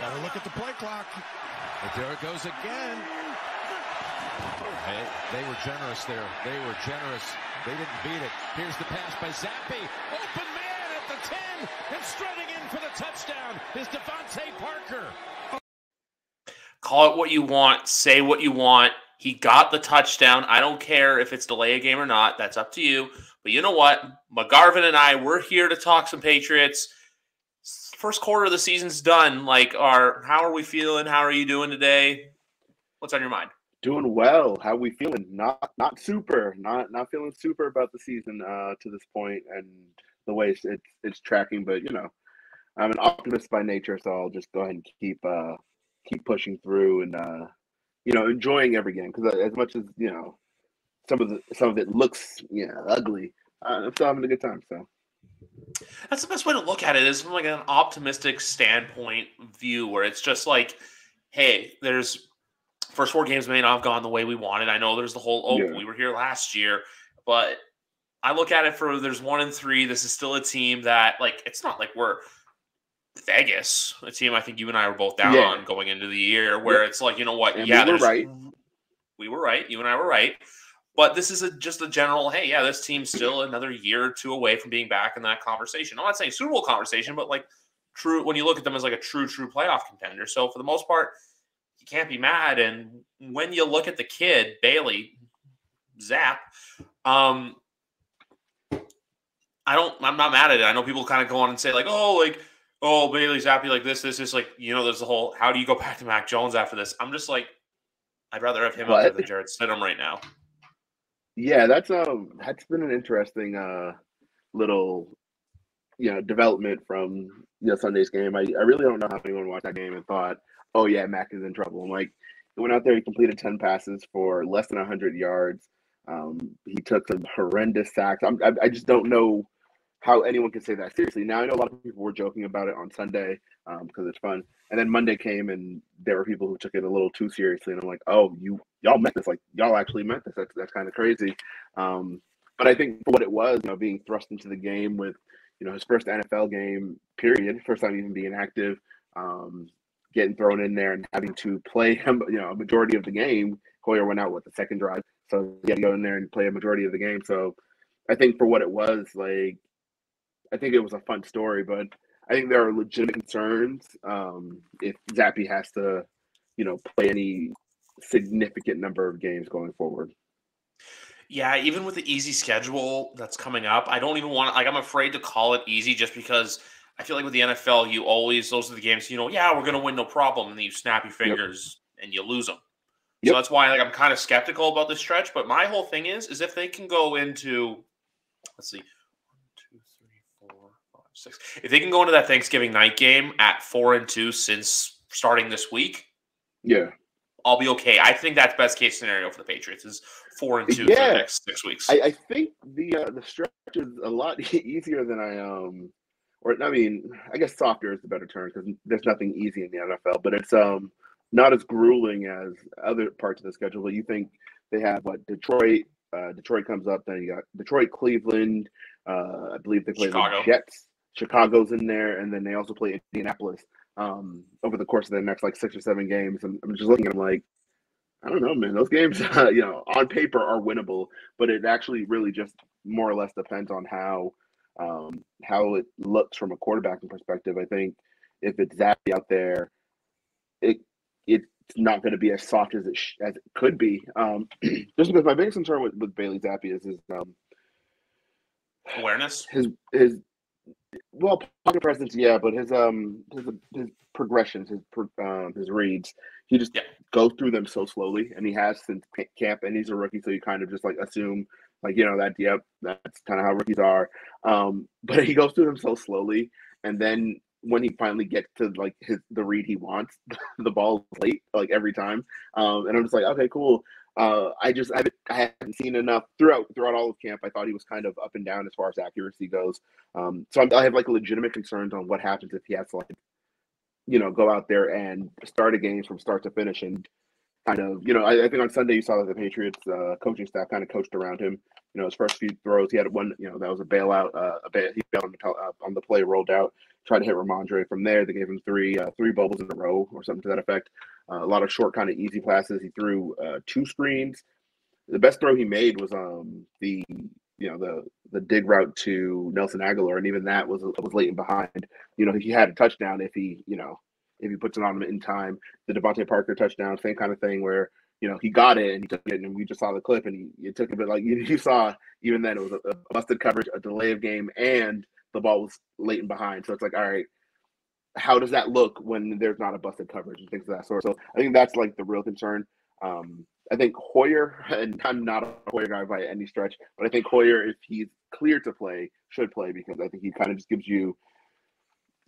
Gotta look at the play clock. But there it goes again. Hey, they were generous there. They were generous. They didn't beat it. Here's the pass by Zappi. Open man at the 10. And strutting in for the touchdown is Devontae Parker. Call it what you want. Say what you want. He got the touchdown. I don't care if it's delay a game or not. That's up to you. But you know what? McGarvin and I, we're here to talk some Patriots. First quarter of the season's done. How are we feeling? How are you doing today? What's on your mind? Doing well. How we feeling? Not super. Not feeling super about the season to this point and the way it's tracking. But I'm an optimist by nature, so I'll just go ahead and keep pushing through and enjoying every game, because as much as some of it looks ugly, I'm still having a good time. So that's the best way to look at it, is from like an optimistic standpoint view, where it's just like, hey, there's first 4 games may not have gone the way we wanted. I know there's the whole we were here last year, but I look at it for there's 1-3. This is still a team that, like, it's not like we're Vegas, a team I think you and I were both down on going into the year, where it's like, you know what? And we were right. We were right. You and I were right. But this is just a general, hey, yeah, this team's still another year or 2 away from being back in that conversation. I'm not saying Super Bowl conversation, but like true, when you look at them as like a true playoff contender. So for the most part, you can't be mad. And when you look at the kid, Bailey, Zapp, I'm not mad at it. I know people kind of go on and say like, oh, Bailey Zappi, like this, like, there's the whole, how do you go back to Mac Jones after this? I'm just like, I'd rather have him out there than Jared Stidham right now. Yeah, that's been an interesting little development from Sunday's game. I really don't know how anyone watched that game and thought, oh yeah, Mac is in trouble. I'm like, he went out there, he completed 10 passes for less than 100 yards. He took some horrendous sacks. I just don't know how anyone can say that seriously. Now, I know a lot of people were joking about it on Sunday because it's fun. And then Monday came and there were people who took it a little too seriously. And I'm like, oh, y'all meant this. Like, y'all actually meant this. That's kind of crazy. But I think for what it was, being thrust into the game with, his first NFL game, period, first time even being active, getting thrown in there and having to play him, a majority of the game. Hoyer went out with the second drive. So he had to go in there and play a majority of the game. So I think for what it was, like, I think it was a fun story, but I think there are legitimate concerns if Zappi has to, play any significant number of games going forward. Yeah, even with the easy schedule that's coming up, I don't even want to, I'm afraid to call it easy, just because I feel like with the NFL, those are the games, we're going to win no problem, and then you snap your fingers and you lose them. So that's why I'm kind of skeptical about this stretch. But my whole thing is if they can go into, let's see, 1, 2, 3, 4, 5, 6. If they can go into that Thanksgiving night game at 4-2 since starting this week, I'll be okay. I think that's best case scenario for the Patriots is 4-2 for the next 6 weeks. I think the stretch is a lot easier than I guess softer is the better term, because there's nothing easy in the NFL, but it's not as grueling as other parts of the schedule. But you think they have Detroit? Detroit comes up, then you got Detroit, Cleveland. I believe they play the Jets. Chicago's in there, and then they also play Indianapolis over the course of the next 6 or 7 games. And I'm just looking at them like, I don't know, man. Those games, on paper are winnable, but it actually really just more or less depends on how it looks from a quarterbacking perspective. I think if it's Zappi out there, it's not going to be as soft as it could be. Just because my biggest concern with Bailey Zappi is his awareness, his pocket presence, but his progressions, his reads, he just goes through them so slowly, and he has since camp, and he's a rookie, so you kind of just assume that's kind of how rookies are. But he goes through them so slowly, and then when he finally gets to the read he wants, the ball is late every time, and I'm just like, okay, cool. I haven't seen enough throughout all of camp. I thought he was kind of up and down as far as accuracy goes. So I have legitimate concerns on what happens if he has to go out there and start a game from start to finish, and kind of I think on Sunday you saw that the Patriots coaching staff kind of coached around him. his first few throws, he had one, that was a bailout. He bailed on the play, rolled out, tried to hit Ramondre. From there, they gave him three bubbles in a row or something to that effect. A lot of short, kind of easy passes. He threw 2 screens. The best throw he made was the dig route to Nelson Aguilar, and even that was late and behind. He had a touchdown if he puts it on him in time. The Devontae Parker touchdown, same kind of thing where he got it and he took it, and we just saw the clip and he took it, but like you saw, even then it was a busted coverage, a delay of game, and the ball was late and behind. So it's like, all right, how does that look when there's not a busted coverage and things of that sort? So I think that's like the real concern. I think Hoyer, and I'm not a Hoyer guy by any stretch, but I think Hoyer, if he's cleared to play, should play, because I think he kind of just gives you,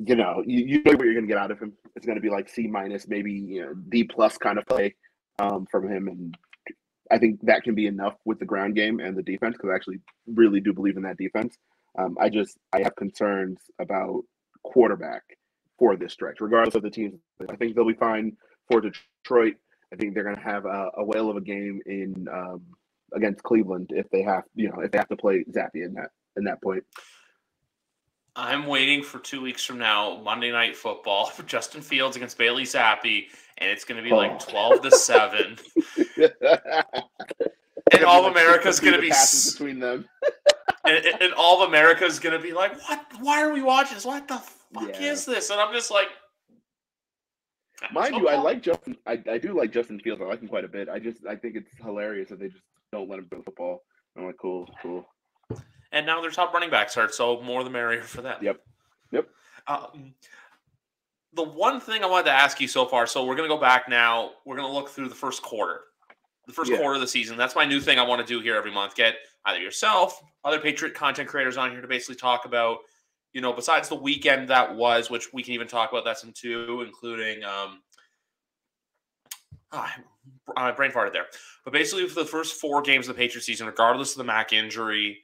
you know what you're going to get out of him. It's going to be like C minus, maybe D plus kind of play from him, and I think that can be enough with the ground game and the defense, because I actually really do believe in that defense. I have concerns about quarterback for this stretch, regardless of the teams. I think they'll be fine for Detroit. I think they're going to have a whale of a game in against Cleveland if they have to play Zappy in that point. I'm waiting for 2 weeks from now, Monday Night Football, for Justin Fields against Bailey Zappi, and it's going to be like 12-7. And all of America's going to be between them. and all of America's going to be like, "What? Why are we watching this? What the fuck is this?" And I'm just like, mind you, I like Justin. I do like Justin Fields. I like him quite a bit. I think it's hilarious that they just don't let him play football. I'm like, cool. And now their top running backs hurt, so more the merrier for them. Yep. The one thing I wanted to ask you so far, so we're going to go back now. We're going to look through the first quarter. The first quarter of the season. That's my new thing I want to do here every month. Get either yourself, other Patriot content creators on here to basically talk about, besides the weekend that was, which we can even talk about that some too, including I brain farted there. But basically for the first 4 games of the Patriot season, regardless of the Mac injury,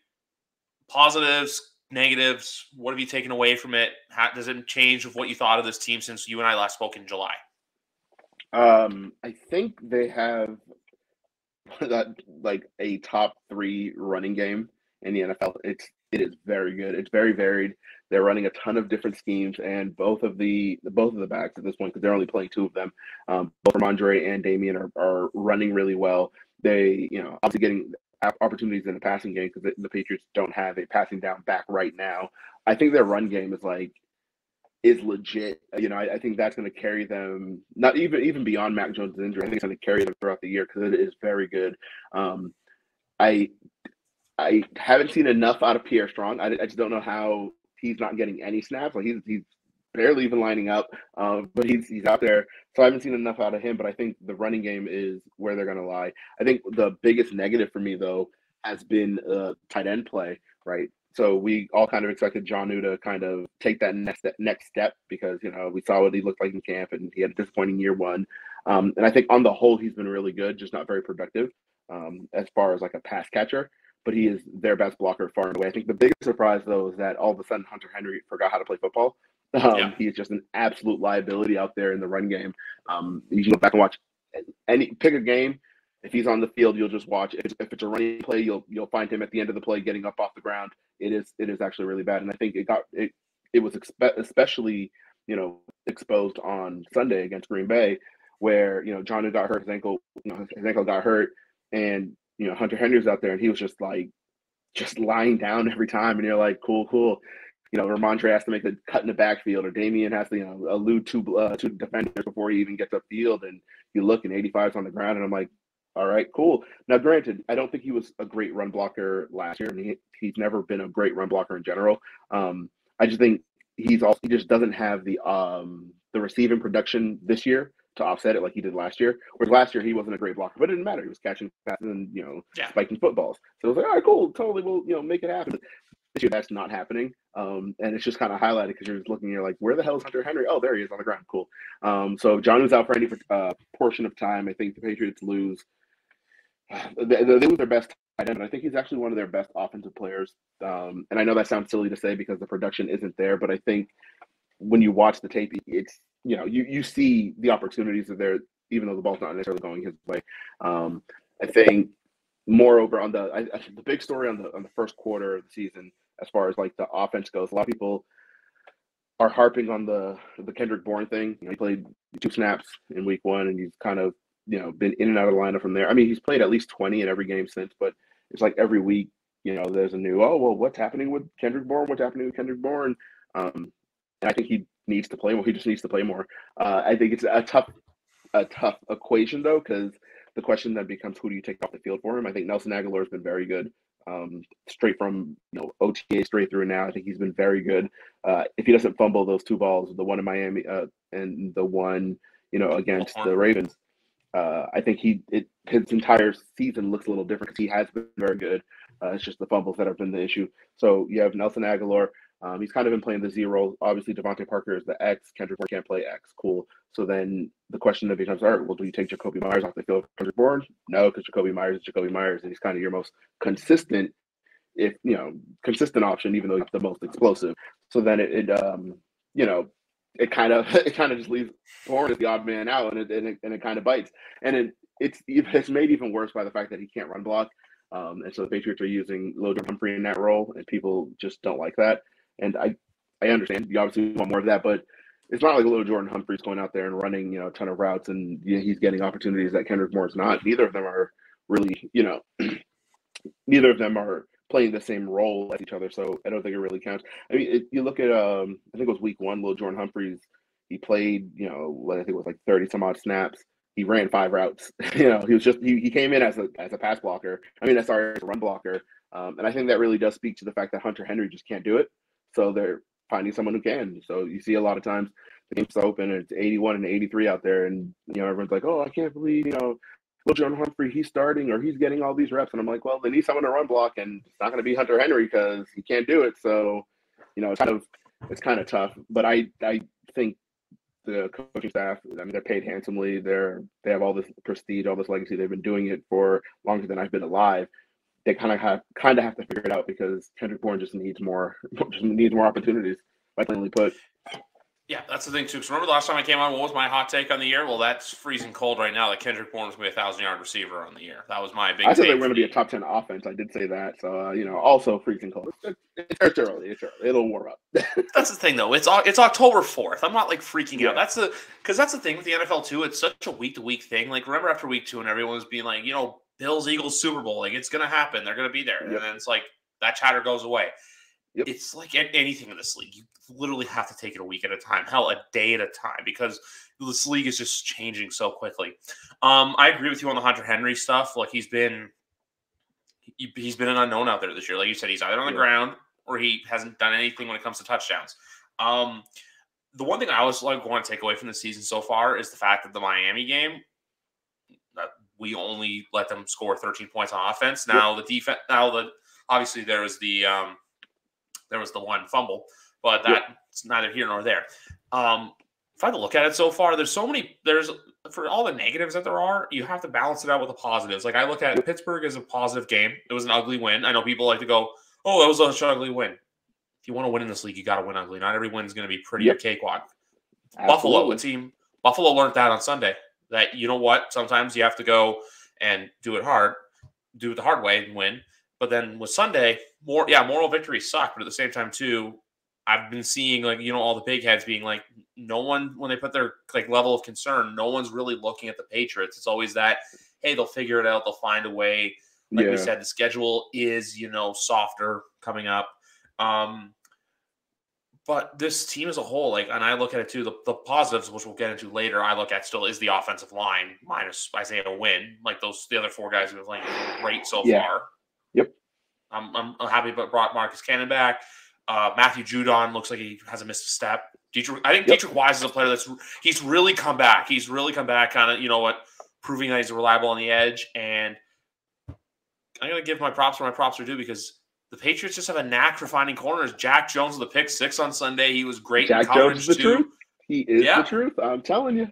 positives, negatives, what have you taken away from it? How does it change of what you thought of this team since you and I last spoke in July? I think they have that like a top 3 running game in the NFL. It is very good. It's very varied. They're running a ton of different schemes, and both of the backs at this point, because they're only playing 2 of them, both Ramondre and Damian are running really well. They, obviously getting opportunities in the passing game, because the Patriots don't have a passing down back right now. I think their run game is legit. I think that's going to carry them, not even beyond Mac Jones' injury. I think it's going to carry them throughout the year, because it is very good. I haven't seen enough out of Pierre Strong. I just don't know how he's not getting any snaps. Like he's barely even lining up, but he's out there. So I haven't seen enough out of him, but I think the running game is where they're going to lie. I think the biggest negative for me, though, has been tight end play, right? So we all kind of expected Jonnu to kind of take that next step, because, we saw what he looked like in camp, and he had a disappointing year 1. And I think on the whole, he's been really good, just not very productive as far as like a pass catcher. But he is their best blocker far and away. I think the biggest surprise, though, is that all of a sudden Hunter Henry forgot how to play football. He is just an absolute liability out there in the run game. You can go back and watch pick a game. If he's on the field, you'll just watch. If it's a running play, you'll find him at the end of the play getting up off the ground. It is actually really bad, and I think it was especially exposed on Sunday against Green Bay, where Jonnu got hurt, his ankle got hurt, and Hunter Henry was out there, and he was just lying down every time, and you're like, cool. Ramondre has to make the cut in the backfield, or Damian has to elude two defenders before he even gets upfield, and you look, and 85's on the ground, and I'm like, all right, cool. Now, granted, I don't think he was a great run blocker last year, and he's never been a great run blocker in general. I just think he just doesn't have the receiving production this year to offset it like he did last year. Whereas last year he wasn't a great blocker, but it didn't matter. He was catching passes and spiking footballs. So it was like, all right, cool, totally, we'll make it happen. This year that's not happening, and it's just kind of highlighted because you're just looking, you're like, where the hell is Hunter Henry? Oh, there he is on the ground. Cool. So John was out for any portion of time. I think the Patriots lose. They lose their best tight end, but I think he's actually one of their best offensive players. And I know that sounds silly to say because the production isn't there, but I think when you watch the tape, it's you see the opportunities are there, even though the ball's not necessarily going his way. I think moreover, on the big story on the first quarter of the season, as far as like the offense goes, a lot of people are harping on the Kendrick Bourne thing. He played 2 snaps in week 1, and he's kind of been in and out of the lineup from there. I mean, he's played at least 20 in every game since, but it's like every week, there's a new, oh well, what's happening with Kendrick Bourne? What's happening with Kendrick Bourne? And I think he needs to play more. He just needs to play more. I think it's a tough equation though, because the question then becomes, who do you take off the field for him? I think Nelson Aguilar has been very good, straight from OTA straight through now. I think he's been very good. If he doesn't fumble those 2 balls, the one in Miami and the one against the Ravens, I think his entire season looks a little different because he has been very good. It's just the fumbles that have been the issue. So you have Nelson Aguilar. He's kind of been playing the Z role. Obviously, Devontae Parker is the X. Kendrick Bourne can't play X. Cool. So then the question then becomes, all right, well, do you take Jacoby Myers off the field for Kendrick Bourne? No, because Jacoby Myers is Jacoby Myers, and he's kind of your most consistent, consistent option, even though he's the most explosive. So then it kind of just leaves Bourne as the odd man out, and it kind of bites. And it's made even worse by the fact that he can't run block. And so the Patriots are using Lil Jordan Humphrey in that role, and people just don't like that. And I understand you obviously want more of that, but it's not like Lil Jordan Humphrey's going out there and running a ton of routes, and he's getting opportunities that Kendrick Bourne's not. Neither of them are really neither of them are playing the same role as each other, so I don't think it really counts. I mean, you look at I think it was week 1, Lil Jordan Humphreys, he played I think it was like 30 some odd snaps. He ran 5 routes. He was just he came in as a pass blocker. I mean, as a run blocker. And I think that really does speak to the fact that Hunter Henry just can't do it. So they're finding someone who can. So you see a lot of times the game's open and it's 81 and 83 out there, and everyone's like, oh, I can't believe Lil Jordan Humphrey, he's starting or he's getting all these reps. And I'm like, well, they need someone to run block, and it's not going to be Hunter Henry because he can't do it. So it's kind of tough. But I think the coaching staff, I mean, they're paid handsomely. They have all this prestige, all this legacy. They've been doing it for longer than I've been alive. They kind of have to figure it out because Kendrick Bourne just needs more opportunities. Quite plainly put. Yeah, that's the thing too. Because remember the last time I came on, what was my hot take on the year? Well, that's freezing cold right now. That Kendrick Bourne was going to be a 1,000-yard receiver on the year. That was my big. I said they were going to be a top 10 offense. I did say that. So also freezing cold. It's early. It's early. It'll warm up. That's the thing, though. It's October 4th. I'm not like freaking out. That's the thing with the NFL too. It's such a week-to-week thing. Like remember after week 2, and everyone was being like, Bills, Eagles, Super Bowl. Like it's going to happen. They're going to be there, and then it's like that chatter goes away. Yep. It's like anything in this league. You literally have to take it a week at a time. Hell, a day at a time, because this league is just changing so quickly. I agree with you on the Hunter Henry stuff. Like he's been an unknown out there this year. Like you said, he's either on the ground or he hasn't done anything when it comes to touchdowns. The one thing I always want to take away from the season so far is the fact that the Miami game, that we only let them score 13 points on offense. Now the defense. Obviously there was the one fumble, but that's neither here nor there. If I had to look at it so far, there's for all the negatives that there are, you have to balance it out with the positives. Like I look at Pittsburgh as a positive game. It was an ugly win. I know people like to go, oh, that was such an ugly win. If you want to win in this league, you got to win ugly. Not every win's going to be pretty or cakewalk. Absolutely. Buffalo learned that on Sunday, that you know what, sometimes you have to go and do it the hard way and win. But then with Sunday, moral victories suck. But at the same time, too, I've been seeing all the big heads being like, no one, when they put their level of concern, no one's really looking at the Patriots. It's always that, hey, they'll figure it out. They'll find a way. Like we said, the schedule is, softer coming up. But this team as a whole, and I look at it too, the positives, which we'll get into later, I look at still is the offensive line minus Isaiah Wynn. The other 4 guys who have playing great so far. Yep. I'm happy about brought Marcus Cannon back. Matthew Judon looks like he hasn't missed a step. I think Dietrich Wise is a player he's really come back. He's really come back, kind of, proving that he's reliable on the edge. And I'm going to give my props where my props are due, because the Patriots just have a knack for finding corners. Jack Jones with a pick 6 on Sunday. He was great in coverage Jones is the truth. He is the truth. I'm telling you.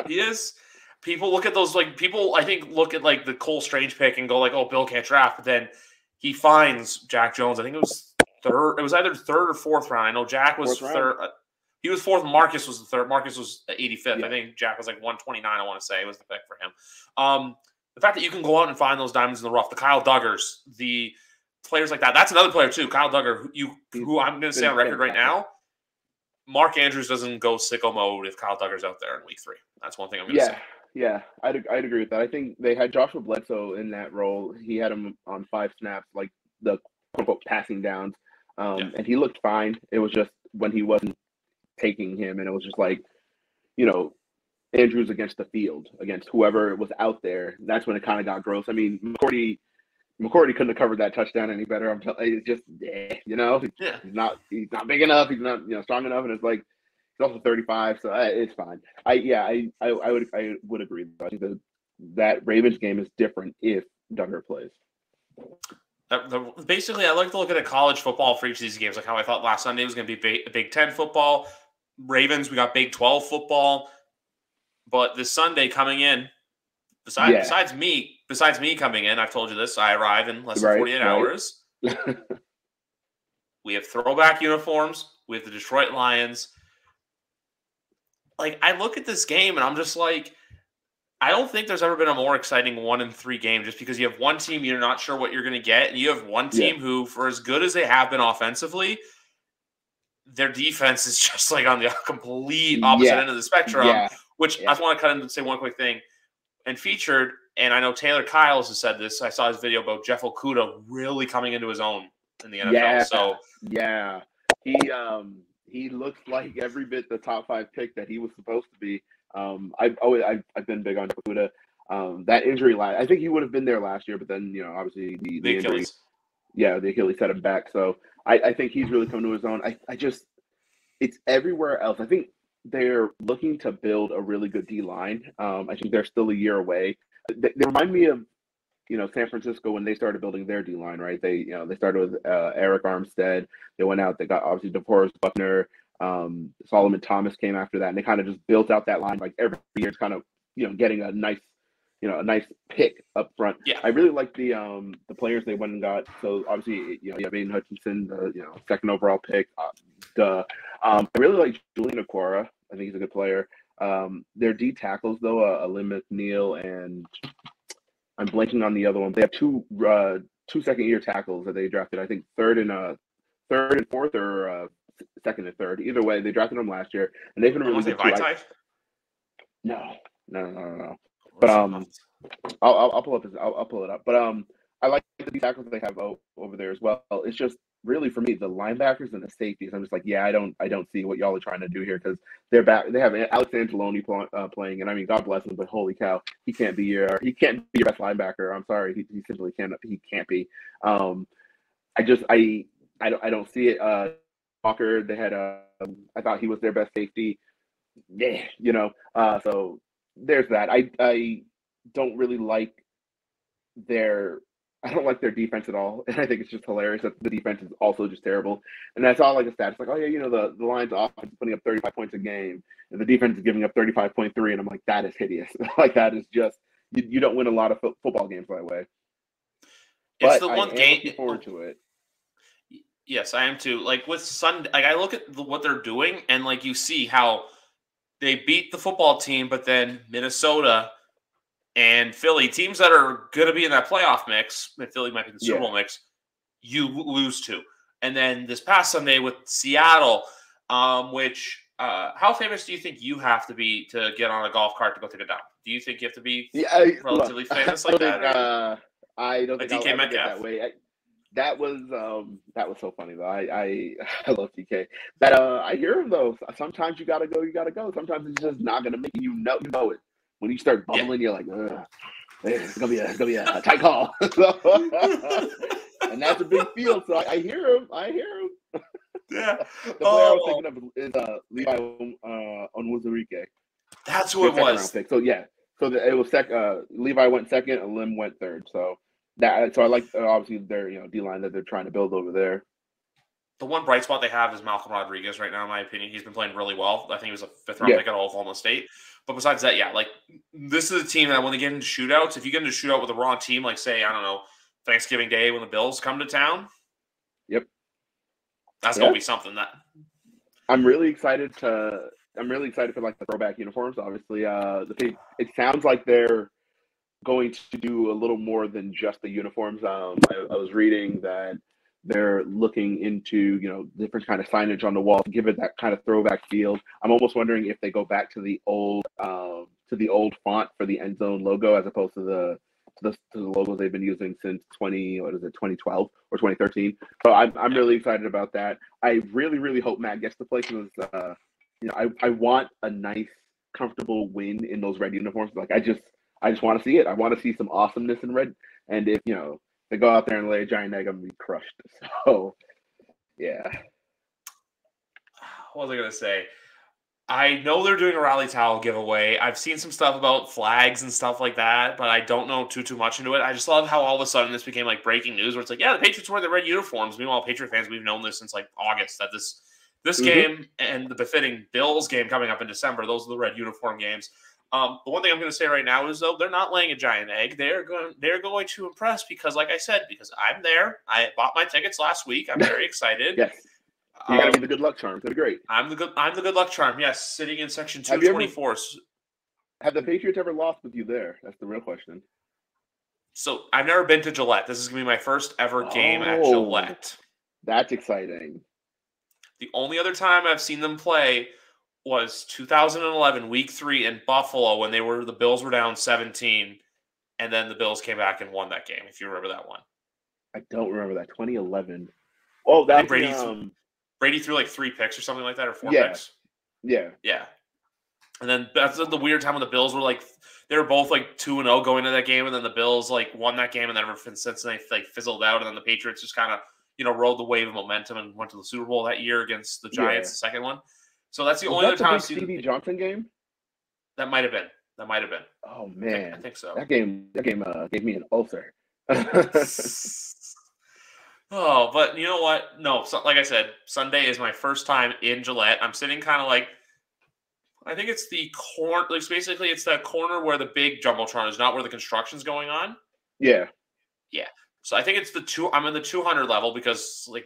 He is. People look at those, people, I think, look at, the Cole Strange pick and go, oh, Bill can't draft. But then he finds Jack Jones. I think it was third. It was either 3rd or 4th round. I know Jack was 3rd. He was 4th. Marcus was the 3rd. Marcus was 85th. Yeah. I think Jack was 129, I want to say, was the pick for him. the fact that you can go out and find those diamonds in the rough, the Kyle Duggars, the players like that. That's another player too, Kyle Duggar, who I'm going to say on record right now, Mark Andrews doesn't go sicko mode if Kyle Duggar's out there in week 3. That's one thing I'm going to say. Yeah, I'd agree with that. I think they had Joshua Bledsoe in that role. He had him on 5 snaps, like the quote-unquote passing downs, and he looked fine. It was just when he wasn't taking him, and it was just like, Andrews against the field, against whoever was out there. That's when it kind of got gross. I mean, McCourty couldn't have covered that touchdown any better. I'm telling you, it's just, he's not big enough. He's not, strong enough, and it's like he's also 35, so it's fine. I would agree. I think that Ravens game is different if Duggar plays. Basically, I like to look at a college football for each of these games, like how I thought last Sunday was going to be Big 10 football. Ravens, we got Big 12 football. But this Sunday coming in, besides me coming in, I've told you this, I arrive in less than 48 hours. We have throwback uniforms. We have the Detroit Lions. Like, I look at this game and I'm just like, I don't think there's ever been a more exciting 1-3 game, just because you have one team you're not sure what you're going to get, and you have one team who, for as good as they have been offensively, their defense is just like on the complete opposite end of the spectrum. Yeah. Which I just want to cut in and say one quick thing. And featured, and I know Taylor Kyles has said this, I saw his video about Jeff Okudah really coming into his own in the NFL. He looks like every bit the top 5 pick that he was supposed to be. I've been big on Okudah. That injury I think he would have been there last year, but then obviously the injury, Achilles. The Achilles set him back. So I think he's really come to his own. It's everywhere else. I think they're looking to build a really good D-line. I think they're still a year away. They remind me of, San Francisco when they started building their D-line, right? They started with Eric Armstead. They went out. They got obviously DeForest Buckner. Solomon Thomas came after that, and they kind of just built out that line. Like every year, it's kind of getting a nice pick up front. Yeah, I really like the players they went and got. So obviously, you have Aiden Hutchinson, the second overall pick. I really like Julian Okwara. I think he's a good player. Their D tackles though, Alim McNeil and I'm blanking on the other one. They have two second-year tackles that they drafted. I think third and fourth, or second and third. Either way, they drafted them last year, and they've been really good. No. But I'll pull it up. But I like the tackles that they have over there as well. It's just really, for me, the linebackers and the safeties. I'm just like, I don't see what y'all are trying to do here, because they're back. They have Alex Angeloni playing, and I mean, God bless him, but holy cow, he can't be your best linebacker. I'm sorry, he simply can't be. I don't see it. Walker, they had I thought he was their best safety. So there's that. I don't really like their defense at all, and I think it's just hilarious that the defense is also just terrible. And that's all like a stat. It's like, the Lions' offense is putting up 35 points a game, and the defense is giving up 35.3, and I'm like, that is hideous. Like, that is just you don't win a lot of football games that way. It's the one game. Looking forward to it. Yes, I am too. Like with Sunday, like I look at what they're doing, and like you see how they beat the football team, but then Minnesota and Philly, teams that are going to be in that playoff mix, and Philly might be in the Super Bowl mix, you lose to. And then this past Sunday with Seattle, which how famous do you think you have to be to get on a golf cart to go take it down? Do you think you have to be relatively famous like that? I don't think DK I'll Metcalf. get that way. That was so funny though. I love DK. That I hear him though. Sometimes you gotta go. Sometimes it's just not gonna make it. You know it. When you start bubbling, you're like, it's gonna be a tight call. And that's a big field. So I hear him. Yeah. The player I was thinking of is Levi Onwuzurike. That's who it was. Pick. So yeah. So it was Levi went second, and Lim went third. So I like obviously their D-line that they're trying to build over there. The one bright spot they have is Malcolm Rodriguez right now, in my opinion. He's been playing really well. I think he was a fifth-round pick at Oklahoma State. But besides that, like this is a team that when they get into shootouts, if you get into a shootout with a wrong team, like say, I don't know, Thanksgiving Day when the Bills come to town, that's gonna be something that I'm really excited for like the throwback uniforms. Obviously, it sounds like they're going to do a little more than just the uniforms. I was reading that they're looking into, different kind of signage on the wall to give it that kind of throwback feel. I'm almost wondering if they go back to the old font for the end zone logo as opposed to the logos they've been using since 2012 or 2013. So I'm really excited about that. I really, really hope Matt gets to play because I want a nice, comfortable win in those red uniforms. Like I just want to see it. I want to see some awesomeness in red. And if they go out there and lay a giant egg, I'm gonna be crushed. So yeah. What was I gonna say? I know they're doing a rally towel giveaway. I've seen some stuff about flags and stuff like that, but I don't know too much into it. I just love how all of a sudden this became like breaking news where it's like, yeah, the Patriots wear the red uniforms. Meanwhile, Patriot fans, we've known this since like August that this game and the befitting Bills game coming up in December, those are the red uniform games. The one thing I'm going to say right now is, though, they're not laying a giant egg. They're going to impress because, like I said, because I'm there. I bought my tickets last week. I'm very excited. Yes. You got to be the good luck charm. That'd be great. I'm the good luck charm. Yes, sitting in section 224. Have the Patriots ever lost with you there? That's the real question. So I've never been to Gillette. This is going to be my first ever game at Gillette. That's exciting. The only other time I've seen them play was 2011, Week 3 in Buffalo when the Bills were down 17, and then the Bills came back and won that game. If you remember that one, I don't remember that 2011. Oh, that Brady threw like 3 picks or something like that, or 4 picks. Yeah. And then that's the weird time when the Bills were like they were both like 2-0 going into that game, and then the Bills like won that game, and then ever since they like fizzled out, and then the Patriots just kind of rode the wave of momentum and went to the Super Bowl that year against the Giants, the second one. So that's the only other time I've seen Stevie Johnson game. That might have been. Oh man, I think so. That game gave me an ulcer. Oh, but you know what? No, like I said, Sunday is my first time in Gillette. I'm sitting kind of like, I think it's the corner. Like basically, it's that corner where the big jumbotron is, not where the construction's going on. Yeah. So I think it's I'm in the 200 level because like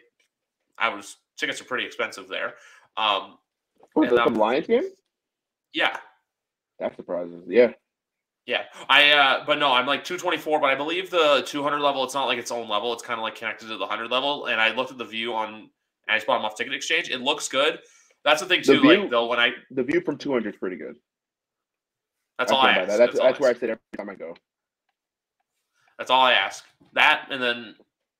tickets are pretty expensive there. Was that the Lions game? Yeah. That surprises. Yeah. Yeah. But no, I'm like 224, but I believe the 200 level, it's not like its own level. It's kind of like connected to the 100 level. And I looked at the view and I just bought them off Ticket Exchange. It looks good. That's the thing too. The view from 200 is pretty good. That's all I ask. That's where I sit every time I go. That's all I ask. That, and then,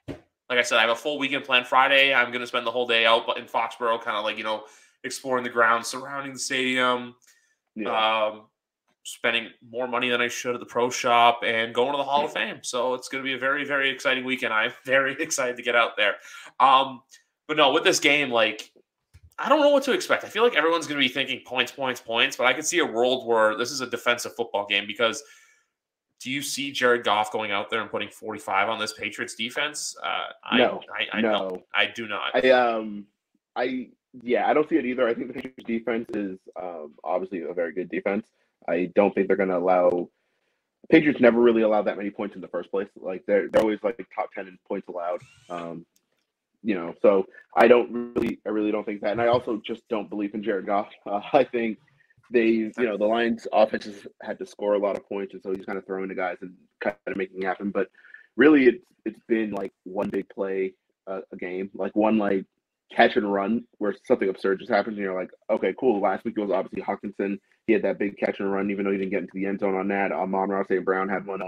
like I said, I have a full weekend planned. Friday, I'm going to spend the whole day out in Foxborough, kind of like, exploring the grounds surrounding the stadium, spending more money than I should at the pro shop, and going to the Hall of Fame. So it's going to be a very, very exciting weekend. I'm very excited to get out there. But no, with this game, like, I don't know what to expect. I feel like everyone's going to be thinking points, but I could see a world where this is a defensive football game because do you see Jared Goff going out there and putting 45 on this Patriots defense? No. I do not. I don't see it either. I think the Patriots defense is obviously a very good defense. I don't think they're going to allow – Patriots never really allow that many points in the first place. Like they're always like top 10 in points allowed. So I really don't think that. And I also just don't believe in Jared Goff. I think the Lions offenses had to score a lot of points, and so he's kind of throwing to guys and kind of making it happen. But really, it's been like one big play a game, like one like catch and run where something absurd just happens, and you're like, okay, cool. Last week it was obviously Hawkinson. He had that big catch and run, even though he didn't get into the end zone on that. Amon-Ra St. Brown had one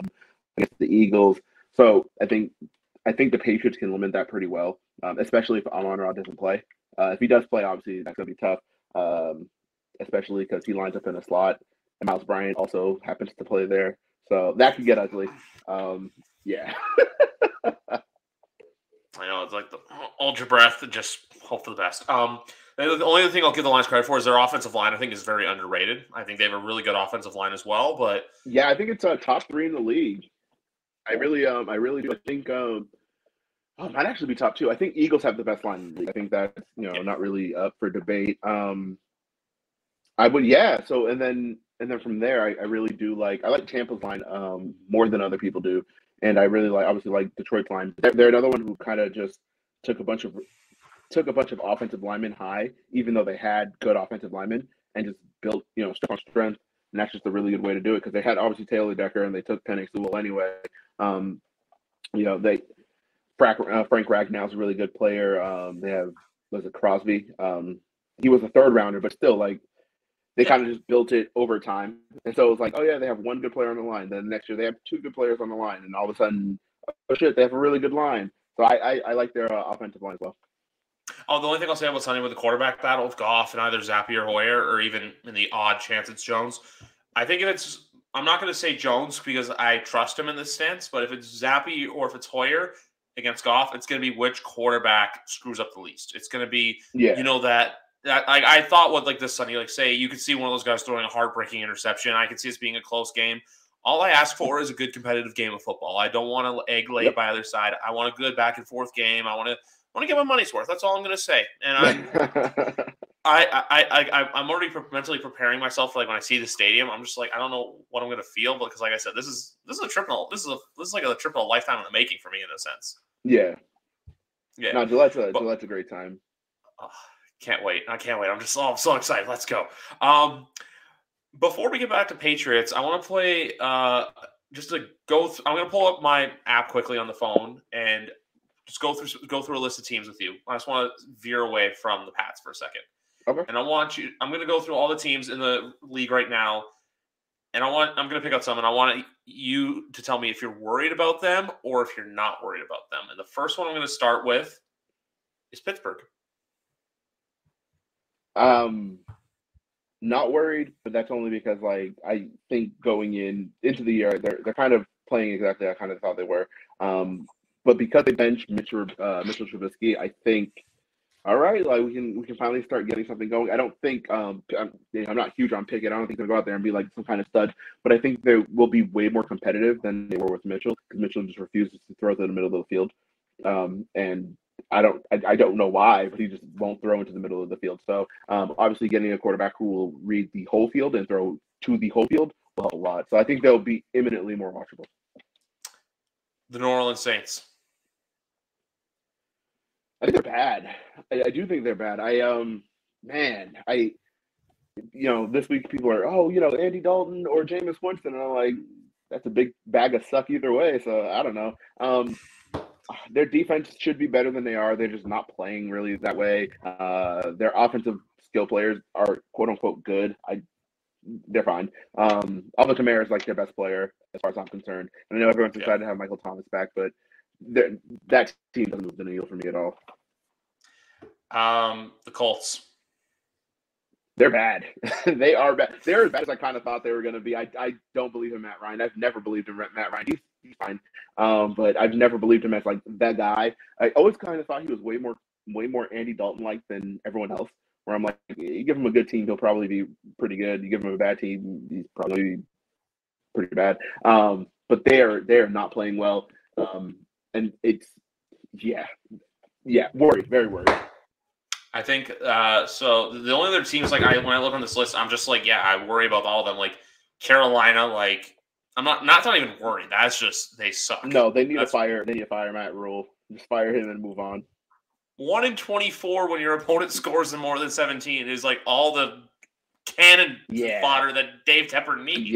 against the Eagles. So I think the Patriots can limit that pretty well, especially if Amon-Ra doesn't play. If he does play, obviously that's going to be tough. Especially because he lines up in a slot, and Miles Bryant also happens to play there. So that could get ugly. Yeah. I know, it's like hold your breath and just hope for the best. The only other thing I'll give the Lions credit for is their offensive line. I think is very underrated. I think they have a really good offensive line as well. But yeah, I think it's top 3 in the league. I really do. I think it might actually be top 2. I think Eagles have the best line in the league. I think that's not really up for debate. I would, yeah. So and then from there, I really do I like Tampa's line more than other people do, and I really obviously like Detroit's line. They're another one who kind of just took a bunch of offensive linemen high, even though they had good offensive linemen, and just built strength on strength. and that's just a really good way to do it because they had obviously Taylor Decker and they took Penix Sewell anyway. Frank Ragnow's a really good player. They have Crosby. He was a third rounder, but still they kind of just built it over time. And so it was like, oh yeah, they have one good player on the line. Then next year they have two good players on the line, and all of a sudden, oh shit, they have a really good line. So I like their offensive line as well. Oh, the only thing I'll say about Sunday with the quarterback battle of Goff and either Zappy or Hoyer, or even in the odd chance it's Jones, I think I'm not going to say Jones because I trust him in this stance, but if it's Zappy or if it's Hoyer against Goff, it's going to be which quarterback screws up the least. It's going to be, that I thought what this Sunday, say you could see one of those guys throwing a heartbreaking interception. I could see this being a close game. All I ask for is a good competitive game of football. I don't want to egg lay by either side. I want a good back and forth game. I want to get my money's worth. That's all I'm going to say. And I'm already mentally preparing myself for when I see the stadium. I'm just I don't know what I'm going to feel, but because like I said, this is a triple. This is like a triple lifetime in the making for me in a sense. Yeah. Yeah. No, Gillette's a great time. Can't wait. I can't wait. I'm so excited. Let's go. Before we get back to Patriots, I want to play just to go. I'm going to pull up my app quickly on the phone and just go through a list of teams with you. I just want to veer away from the Pats for a second. Okay. And I'm going to go through all the teams in the league right now, and I'm going to pick out some, and I want you to tell me if you're worried about them or if you're not worried about them. And the first one I'm going to start with is Pittsburgh. Not worried, but that's only because I think going into the year they're kind of playing exactly how I kind of thought they were. But because they benched Mitchell Trubisky, I think all right, we can finally start getting something going. I don't think I'm not huge on Pickett. I don't think they'll go out there and be some kind of stud, but I think they will be way more competitive than they were with Mitchell because Mitchell just refuses to throw it in the middle of the field. And I don't know why, but he just won't throw into the middle of the field. So obviously getting a quarterback who will read the whole field and throw to the whole field will help a lot. So I think they'll be imminently more watchable. The New Orleans Saints. I think they're bad. I do think they're bad. This week people are, Andy Dalton or Jameis Winston, and I'm like, that's a big bag of suck either way. So I don't know. Their defense should be better than they are. They're just not playing really that way. Their offensive skill players are quote unquote good. They're fine. Alvin Kamara is their best player as far as I'm concerned. And I know everyone's excited to have Michael Thomas back, but that team doesn't move the needle for me at all. The Colts. They're bad. They are bad. They're as bad as I kind of thought they were going to be. I don't believe in Matt Ryan. I've never believed in Matt Ryan. He's fine. But I've never believed him as that guy. I always kind of thought he was way more Andy Dalton-like than everyone else. Where I'm you give him a good team, he'll probably be pretty good. You give him a bad team, he's probably pretty bad. But they are not playing well. And it's worried, very worried. I think so. The only other teams when I look on this list, I'm just I worry about all of them. Carolina, I'm not even worried. That's just they suck. No, they need to fire. They need to fire Matt Rule. Just fire him and move on. 1 in 24 when your opponent scores in more than 17 is all the cannon fodder that Dave Tepper needs.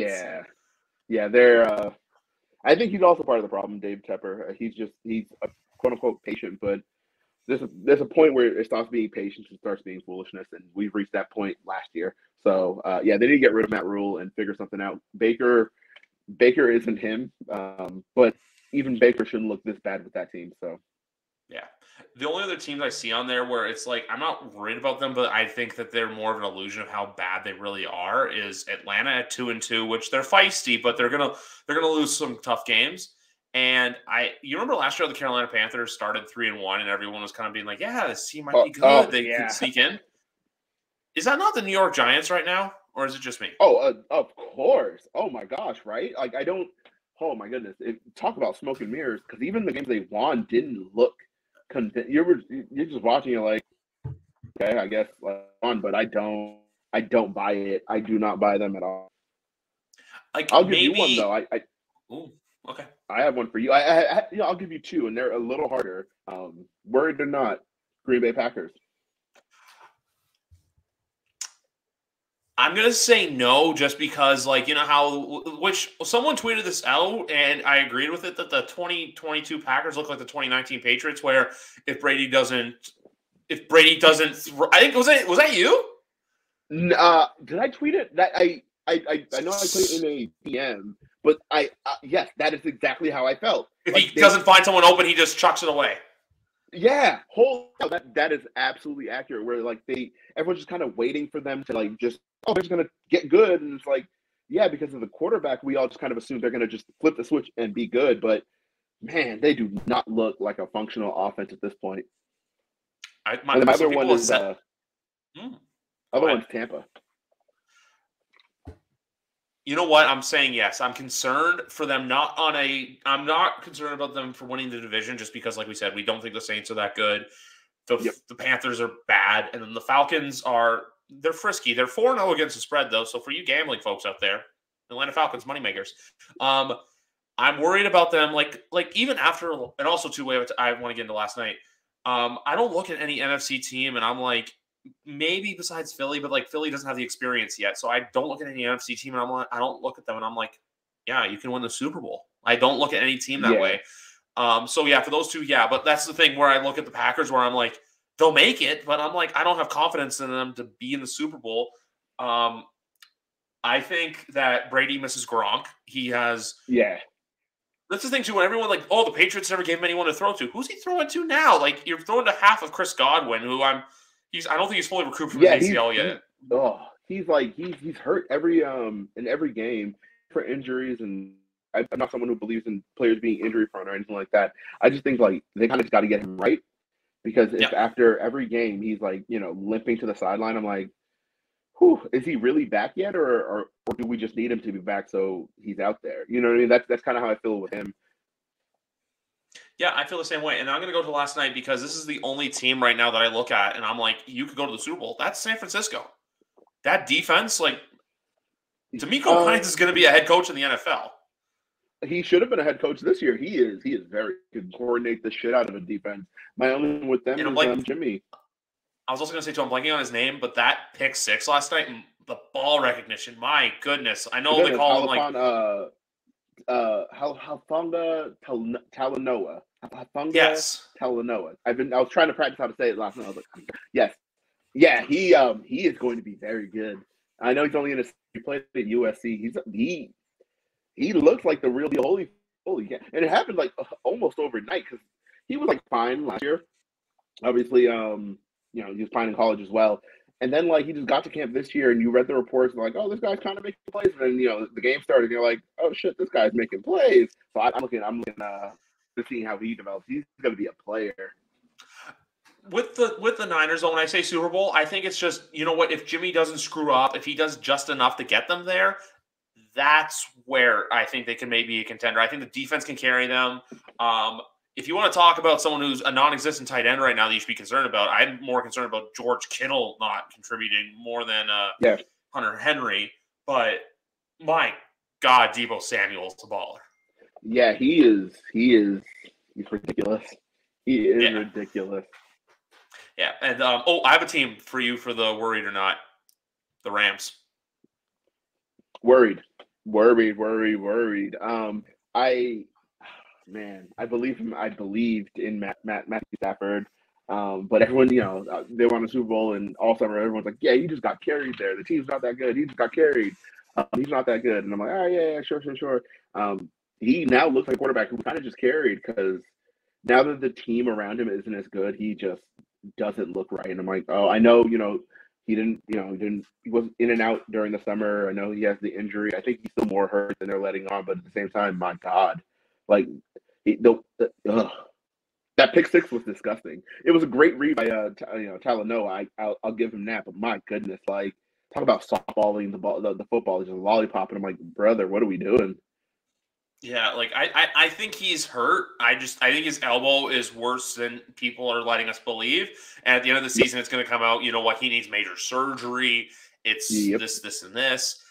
Yeah. They're. I think he's also part of the problem, Dave Tepper. He's a quote unquote patient, but there's a point where it stops being patience and starts being foolishness, and we've reached that point last year. So they need to get rid of Matt Rule and figure something out. Baker isn't him, but even Baker shouldn't look this bad with that team. So yeah, the only other teams I see on there where it's I'm not worried about them, but I think that they're more of an illusion of how bad they really are is Atlanta at 2-2, which they're feisty, but they're gonna lose some tough games. And you remember last year the Carolina Panthers started 3-1, and everyone was kind of being this team might be good. They could sneak in. Is that not the New York Giants right now, or is it just me? Of course. Oh my gosh, right? I don't. Oh my goodness. Talk about smoke and mirrors, because even the games they won didn't look convincing. You're just watching it okay, I guess on, but I don't buy it. I do not buy them at all. I'll give you one though. Ooh. Okay. I have one for you. I'll give you two, and they're a little harder. Worried or not, Green Bay Packers. I'm going to say no just because, like, you know how – which someone tweeted this out, and I agreed with it, that the 2022 Packers look like the 2019 Patriots, where if Brady doesn't – I think – was that you? Did I tweet it? That I know I put it in a DM, but yes, that is exactly how I felt. If he doesn't find someone open, he just chucks it away. Yeah, that is absolutely accurate. Where like everyone's just kind of waiting for them to like just they're just gonna get good, and it's like yeah, because of the quarterback, we all just kind of assume they're gonna just flip the switch and be good. But man, they do not look like a functional offense at this point. My other one is other one's Tampa. You know what? I'm saying yes. I'm concerned for them. I'm not concerned about them for winning the division just because, like we said, we don't think the Saints are that good. The Panthers are bad, and then the Falcons they're frisky. They're 4-0 against the spread, though. So for you gambling folks out there, Atlanta Falcons moneymakers, I'm worried about them. Like even after, and also I want to get into last night. I don't look at any NFC team, and I'm like, maybe besides Philly, but like Philly doesn't have the experience yet. So I don't look at any NFC team, and I don't look at them, and I'm like, yeah, you can win the Super Bowl. I don't look at any team that way. So yeah, for those two, yeah. But that's the thing where I look at the Packers, where I'm like, they'll make it, but I'm like, I don't have confidence in them to be in the Super Bowl. I think that Brady misses Gronk. He has. Yeah. That's the thing, too, when everyone like, oh, the Patriots never gave him anyone to throw to. Who's he throwing to now? Like, you're throwing to half of Chris Godwin, who I don't think he's fully recouped from his ACL yet. He's hurt in every game for injuries, and I'm not someone who believes in players being injury prone or anything like that. I just think like they kind of just got to get him right, because if after every game he's like limping to the sideline, I'm like, whew, is he really back yet, or do we just need him to be back so he's out there? You know what I mean? That's kind of how I feel with him. Yeah, I feel the same way. And I'm going to go to last night because this is the only team right now that I look at, and I'm like, you could go to the Super Bowl. That's San Francisco. That defense, like, DeMeco Ryans is going to be a head coach in the NFL. He should have been a head coach this year. He is very good. Coordinate the shit out of a defense. My only with them is Jimmy. I was also going to say, too, I'm blanking on his name, but that pick six last night, the ball recognition, my goodness. I know they call him like Hafanga Talanoa. Yes. Talanoa. I was trying to practice how to say it last night. I was like, yes. Yeah, he is going to be very good. I know he's only he played at USC. He looks like the real deal. Holy yeah. And it happened like almost overnight, because he was like fine last year. Obviously, he was fine in college as well. And then like he just got to camp this year, and you read the reports and like, oh, this guy's kind of making plays. And then the game started, and you're like, oh shit, this guy's making plays. So I'm looking to see how he develops. He's going to be a player. With the Niners, though, when I say Super Bowl, I think it's just, you know what, if Jimmy doesn't screw up, if he does just enough to get them there, that's where I think they can maybe be a contender. I think the defense can carry them. If you want to talk about someone who's a non-existent tight end right now that you should be concerned about, I'm more concerned about George Kittle not contributing more than Hunter Henry. But my God, Deebo Samuel's a baller. Yeah, he's ridiculous. He is ridiculous. Yeah, and I have a team for you for the worried or not. The Rams. Worried. I believe him. I believed in Matthew Stafford, but everyone, they won the Super Bowl, and all summer everyone's like, "Yeah, he just got carried there. The team's not that good. He just got carried. He's not that good." And I'm like, "Oh yeah, sure." He now looks like a quarterback who kind of just carried, because now that the team around him isn't as good, he just doesn't look right. And I'm like, oh, I know, he was in and out during the summer. I know he has the injury. I think he's still more hurt than they're letting on, but at the same time, my God, like that pick six was disgusting. It was a great read by Talanoa. I'll give him that, but my goodness, like, talk about softballing the football, just lollipop, and I'm like, brother, what are we doing? Yeah, like I think he's hurt. I think his elbow is worse than people are letting us believe. And at the end of the season, it's going to come out, you know what, he needs major surgery. It's this, and this.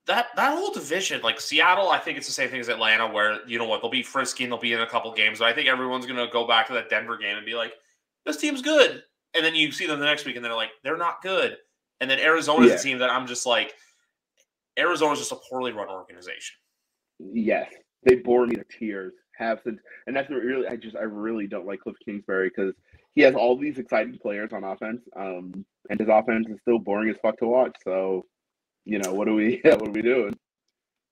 That whole division, like Seattle, I think it's the same thing as Atlanta, where, you know what, they'll be frisky and they'll be in a couple games. But I think everyone's going to go back to that Denver game and be like, this team's good. And then you see them the next week and they're like, they're not good. And then Arizona's a team that I'm just like, Arizona's just a poorly run organization. Yes, they bore me to tears. Have since, and that's what really I really don't like Cliff Kingsbury because he has all these exciting players on offense, and his offense is still boring as fuck to watch. So, what are we doing?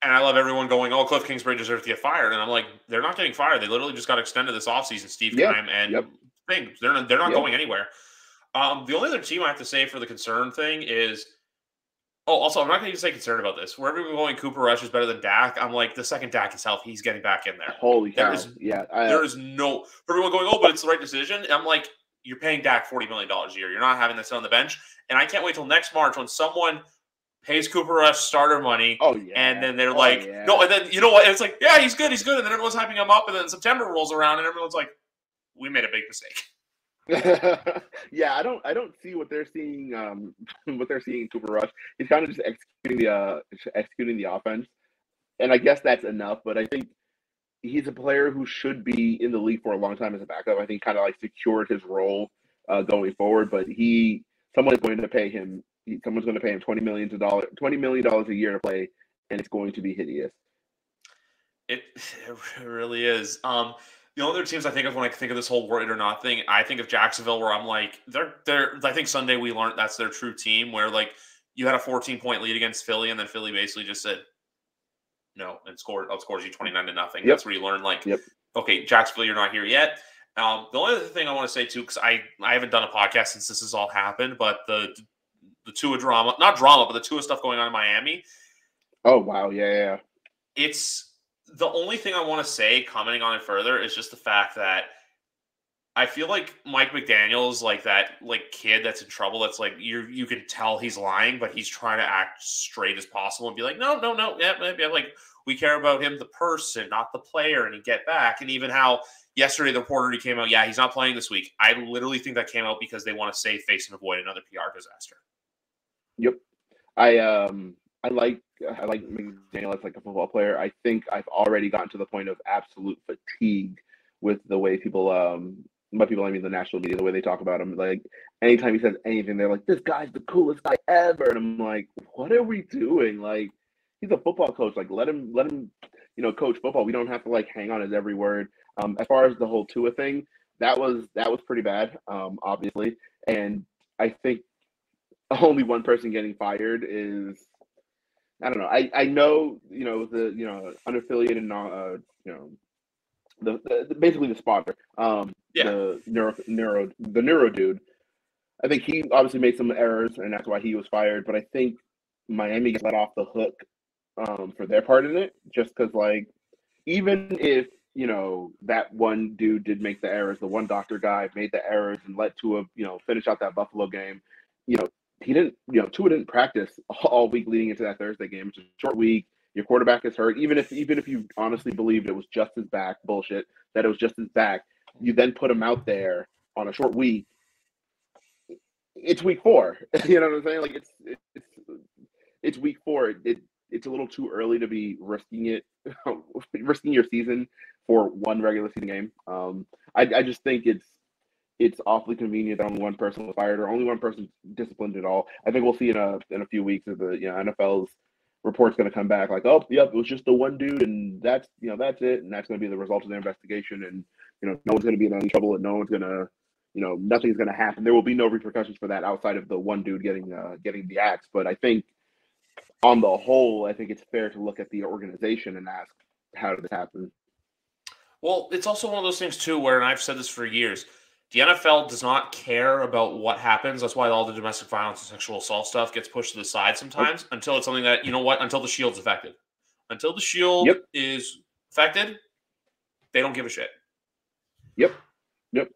And I love everyone going, "Oh, Cliff Kingsbury deserves to get fired," and I'm like, they're not getting fired. They literally just got extended this offseason. Steve Keim and things. They're not going anywhere. The only other team I have to say for the concern thing is. Oh, also, I'm not going to even say concerned about this. Wherever we're going, Cooper Rush is better than Dak. I'm like, the second Dak is healthy, he's getting back in there. Holy cow. There is no – for everyone going, oh, but it's the right decision. I'm like, you're paying Dak $40 million a year. You're not having this on the bench. And I can't wait till next March when someone pays Cooper Rush starter money. Oh, yeah. And then they're like, no, and then you know what? And it's like, yeah, he's good. And then everyone's hyping him up. And then September rolls around and everyone's like, we made a big mistake. Yeah, I don't see what they're seeing. What they're seeing in Cooper Rush. He's kind of just executing the offense, and I guess that's enough. But I think he's a player who should be in the league for a long time as a backup. I think kind of like secured his role going forward. But someone's going to pay him $20 million a year to play, and it's going to be hideous. It really is. The only other teams I think of when I think of this whole worried or not thing, I think of Jacksonville, where I'm like, I think Sunday we learned that's their true team, where like you had a 14-point lead against Philly, and then Philly basically just said no and outscores you 29-0. Yep. That's where you learn okay, Jacksonville, you're not here yet. The only other thing I want to say too, because I haven't done a podcast since this has all happened, but the Tua drama, not drama, but the Tua stuff going on in Miami. Oh wow, yeah. It's the only thing I want to say, commenting on it further, is just the fact that I feel like Mike McDaniel's like that kid that's in trouble. That's like you can tell he's lying, but he's trying to act straight as possible and be like, no, yeah, like we care about him, the person, not the player, and he get back. And even how yesterday the reporter came out, yeah, he's not playing this week. I literally think that came out because they want to save face and avoid another PR disaster. Yep, I like McDaniel as like a football player. I think I've already gotten to the point of absolute fatigue with the way people, by people I mean the national media, the way they talk about him. Like anytime he says anything, they're like, "This guy's the coolest guy ever," and I'm like, "What are we doing?" Like he's a football coach. Like let him, coach football. We don't have to like hang on his every word. As far as the whole Tua thing, that was pretty bad, obviously, and I think only one person getting fired is. I don't know. I know, the unaffiliated, basically the spotter, the neuro dude. I think he obviously made some errors, and that's why he was fired. But I think Miami gets let off the hook for their part in it, just because, like, even if that one dude did make the errors, the one doctor guy made the errors and led to a finish out that Buffalo game, he didn't, Tua didn't practice all week leading into that Thursday game. It's a short week. Your quarterback is hurt. Even if you honestly believed it was just his back, bullshit, that it was just his back, you then put him out there on a short week. It's week 4. You know what I'm saying? Like it's week 4. It's a little too early to be risking your season for one regular season game. I just think it's awfully convenient that only one person was fired or only one person disciplined at all. I think we'll see in a few weeks if the NFL's report's going to come back like, oh, yep, it was just the one dude, and that's it, and that's going to be the result of their investigation, and no one's going to be in any trouble, and no one's going to, nothing's going to happen. There will be no repercussions for that outside of the one dude getting the axe. But I think on the whole, I think it's fair to look at the organization and ask, how did this happen? Well, it's also one of those things too, where, and I've said this for years. The NFL does not care about what happens. That's why all the domestic violence and sexual assault stuff gets pushed to the side sometimes until it's something that, until the shield's effective. Until the shield is affected, they don't give a shit. Yep.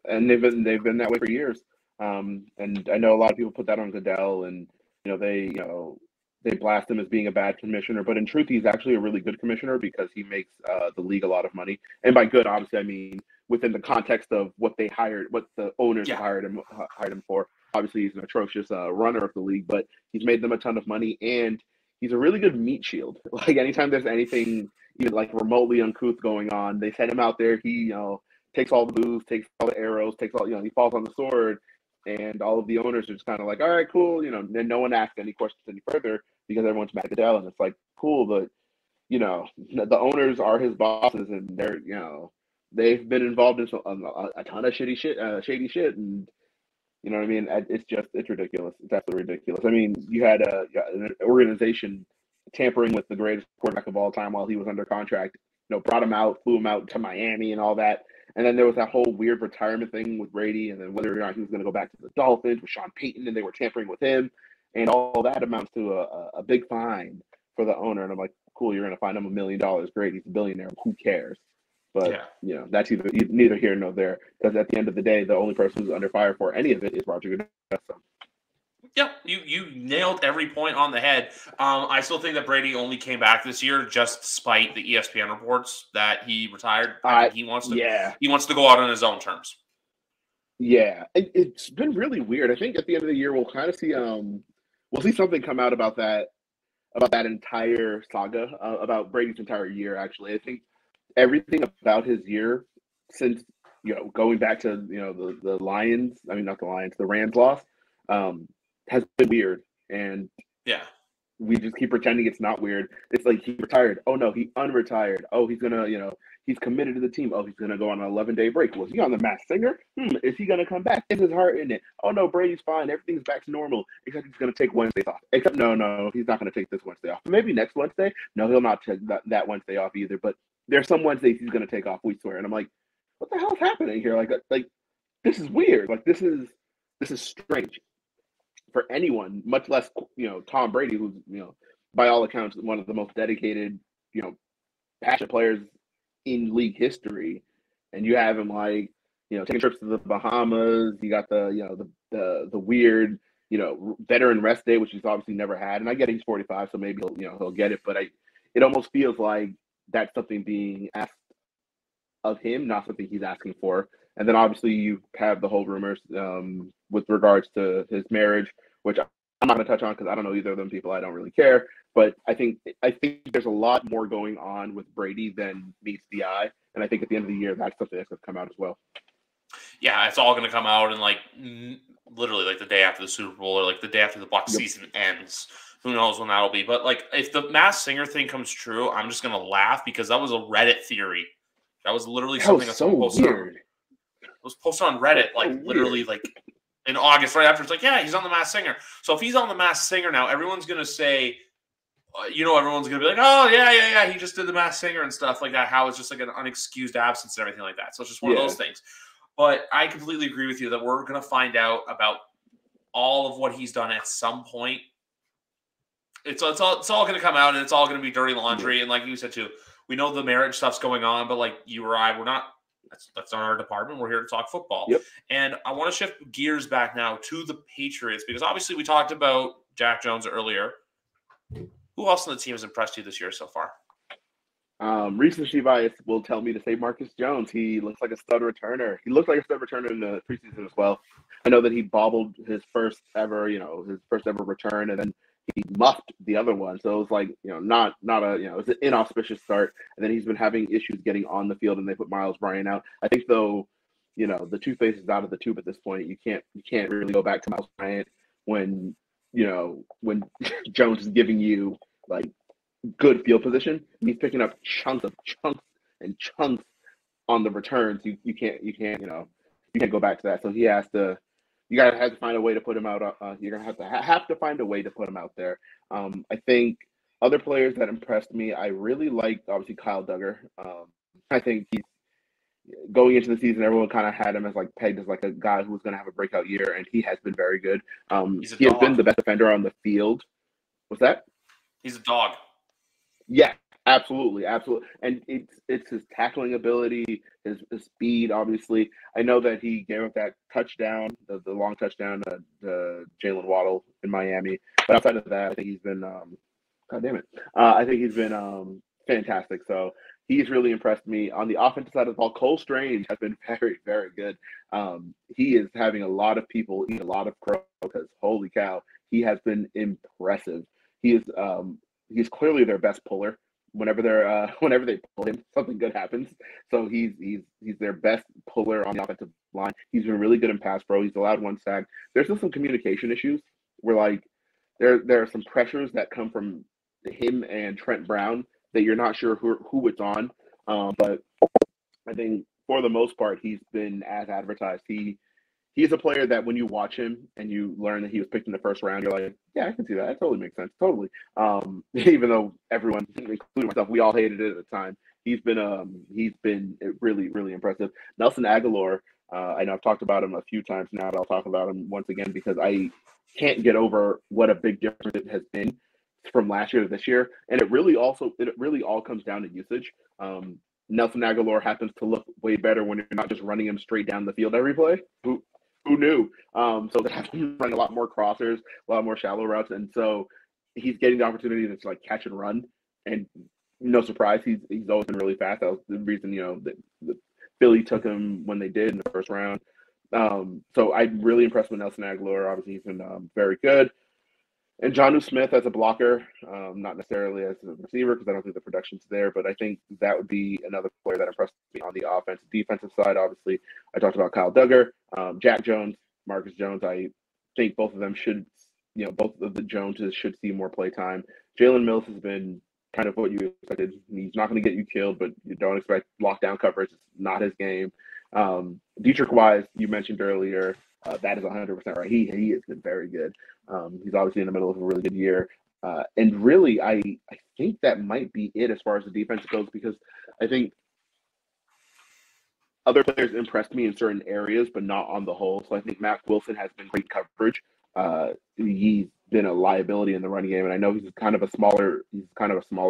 And they've been that way for years. And I know a lot of people put that on Goodell, and they blast him as being a bad commissioner, but in truth, he's actually a really good commissioner because he makes the league a lot of money. And by good, obviously, I mean within the context of what they hired, what the owners hired him for. Obviously, he's an atrocious runner of the league, but he's made them a ton of money, and he's a really good meat shield. Like anytime there's anything even like remotely uncouth going on, they send him out there. He takes all the booze, takes all the arrows, takes all he falls on the sword, and all of the owners are just kind of like, all right, cool, and no one asked any questions any further because everyone's mad at Goodell, and it's like, cool, but the owners are his bosses, and they've been involved in a ton of shady shit, and you know what I mean. It's ridiculous. It's absolutely ridiculous. I mean, you had an organization tampering with the greatest quarterback of all time while he was under contract. Brought him out, flew him out to Miami and all that. And then there was that whole weird retirement thing with Brady, and then whether or not he was going to go back to the Dolphins with Sean Payton, and they were tampering with him, and all that amounts to a big fine for the owner. And I'm like, cool, you're going to fine him $1 million. Great, he's a billionaire. Who cares? But that's neither here nor there, because at the end of the day, the only person who's under fire for any of it is Roger Goodell. Yeah, you nailed every point on the head. I still think that Brady only came back this year just despite the ESPN reports that he retired. I think he wants to go out on his own terms. Yeah, it's been really weird. I think at the end of the year we'll kind of see we'll see something come out about that entire saga, about Brady's entire year. Actually, I think everything about his year since going back to the Lions. I mean, not the Lions, the Rams loss. Has been weird, and we just keep pretending it's not weird. It's like he retired. Oh no, he unretired. Oh, he's gonna, he's committed to the team. Oh, he's gonna go on an 11-day break. Was he on the Masked Singer? Is he gonna come back? Is his heart in it? Oh no, Brady's fine. Everything's back to normal. Except he's gonna take Wednesdays off. Except no, he's not gonna take this Wednesday off. Maybe next Wednesday. No, he'll not take that Wednesday off either. But there's some Wednesdays he's gonna take off. We swear. And I'm like, what the hell's happening here? Like this is weird. Like this is strange for anyone, much less Tom Brady, who's by all accounts one of the most dedicated passionate players in league history, and you have him taking trips to the Bahamas. You got the weird veteran rest day, which he's obviously never had. And I get he's 45, so maybe he'll get it, but it almost feels like that's something being asked of him, not something he's asking for. And then obviously you have the whole rumors with regards to his marriage, which I'm not going to touch on because I don't know either of them people. I don't really care. But I think there's a lot more going on with Brady than meets the eye. And I think at the end of the year, that's something that's going to come out as well. Yeah, it's all going to come out in literally the day after the Super Bowl or the day after the Bucs season ends. Who knows when that'll be. But if the Masked Singer thing comes true, I'm just going to laugh because that was a Reddit theory. That was literally something that someone posted. It was posted on Reddit, literally in August, right after. It's he's on the Masked Singer. So if he's on the Masked Singer now, everyone's going to say, everyone's going to be like, oh, yeah, he just did the Masked Singer and stuff like that, how it's just an unexcused absence and everything like that. So it's just one of those things. But I completely agree with you that we're going to find out about all of what he's done at some point. It's all going to come out, and it's all going to be dirty laundry. And like you said, too, we know the marriage stuff's going on, but you or I, we're not. That's not our department. We're here to talk football. Yep. And I want to shift gears back now to the Patriots because obviously we talked about Jack Jones earlier. Who else on the team has impressed you this year so far? Recency bias will tell me to say Marcus Jones. He looks like a stud returner. He looked like a stud returner in the preseason as well. I know that he bobbled his first ever return, and then he muffed the other one. So it was not it's an inauspicious start. And then he's been having issues getting on the field, and they put Miles Bryant out. I think though, the toothpaste is out of the tube at this point. You can't really go back to Miles Bryant when Jones is giving you good field position. He's picking up chunks on the returns. You can't go back to that. So he has to. You gotta have to find a way to put him out. You're gonna have to find a way to put him out there. I think other players that impressed me, I really liked obviously Kyle Duggar. I think he's going into the season. Everyone kind of had him as pegged as a guy who was gonna have a breakout year, and he has been very good. He has been the best defender on the field. What's that? He's a dog. Yeah, absolutely. And it's his tackling ability, his speed, obviously. I know that he gave up that touchdown, the long touchdown to Jalen Waddle in Miami. But outside of that, I think he's been I think he's been fantastic. So he's really impressed me. On the offensive side of the ball, Cole Strange has been very, very good. He is having a lot of people eat a lot of crow because holy cow, he has been impressive. He's clearly their best puller. whenever they're whenever they pull him, something good happens. So he's their best puller on the offensive line. He's been really good in pass pro. He's allowed 1 sack. There's still some communication issues where like there are some pressures that come from him and Trent Brown that you're not sure who it's on. But I think for the most part he's been as advertised. He's a player that when you watch him and you learn that he was picked in the first round, you're like, yeah, I can see that. That totally makes sense. Totally. Even though everyone, including myself, we all hated it at the time. He's been really, really impressive. Nelson Aguilar, I know I've talked about him a few times now, but I'll talk about him once again because I can't get over what a big difference it has been from last year to this year. And it really all comes down to usage. Nelson Aguilar happens to look way better when you're not just running him straight down the field every play. Who knew? So they have been running a lot more crossers, a lot more shallow routes, and so he's getting the opportunity to like catch and run. And no surprise, he's always been really fast. That was the reason the Philly took him when they did in the first round. So I'm really impressed with Nelson Aguilar. Obviously, he's been very good. And Jonnu Smith as a blocker, not necessarily as a receiver because I don't think the production's there, but I think that would be another player that impressed me on the offensive defensive side. Obviously, I talked about Kyle Duggar, Jack Jones, Marcus Jones. I think both of them should, both of the Joneses should see more play time. Jalen Mills has been kind of what you expected. He's not going to get you killed, but you don't expect lockdown coverage. It's not his game. Dietrich Wise, you mentioned earlier, that is 100% right. He has been very good. He's obviously in the middle of a really good year. And really, I think that might be it as far as the defense goes because I think other players impressed me in certain areas, but not on the whole. So I think Matt Wilson has been great coverage. He's been a liability in the running game, and I know he's kind of a smaller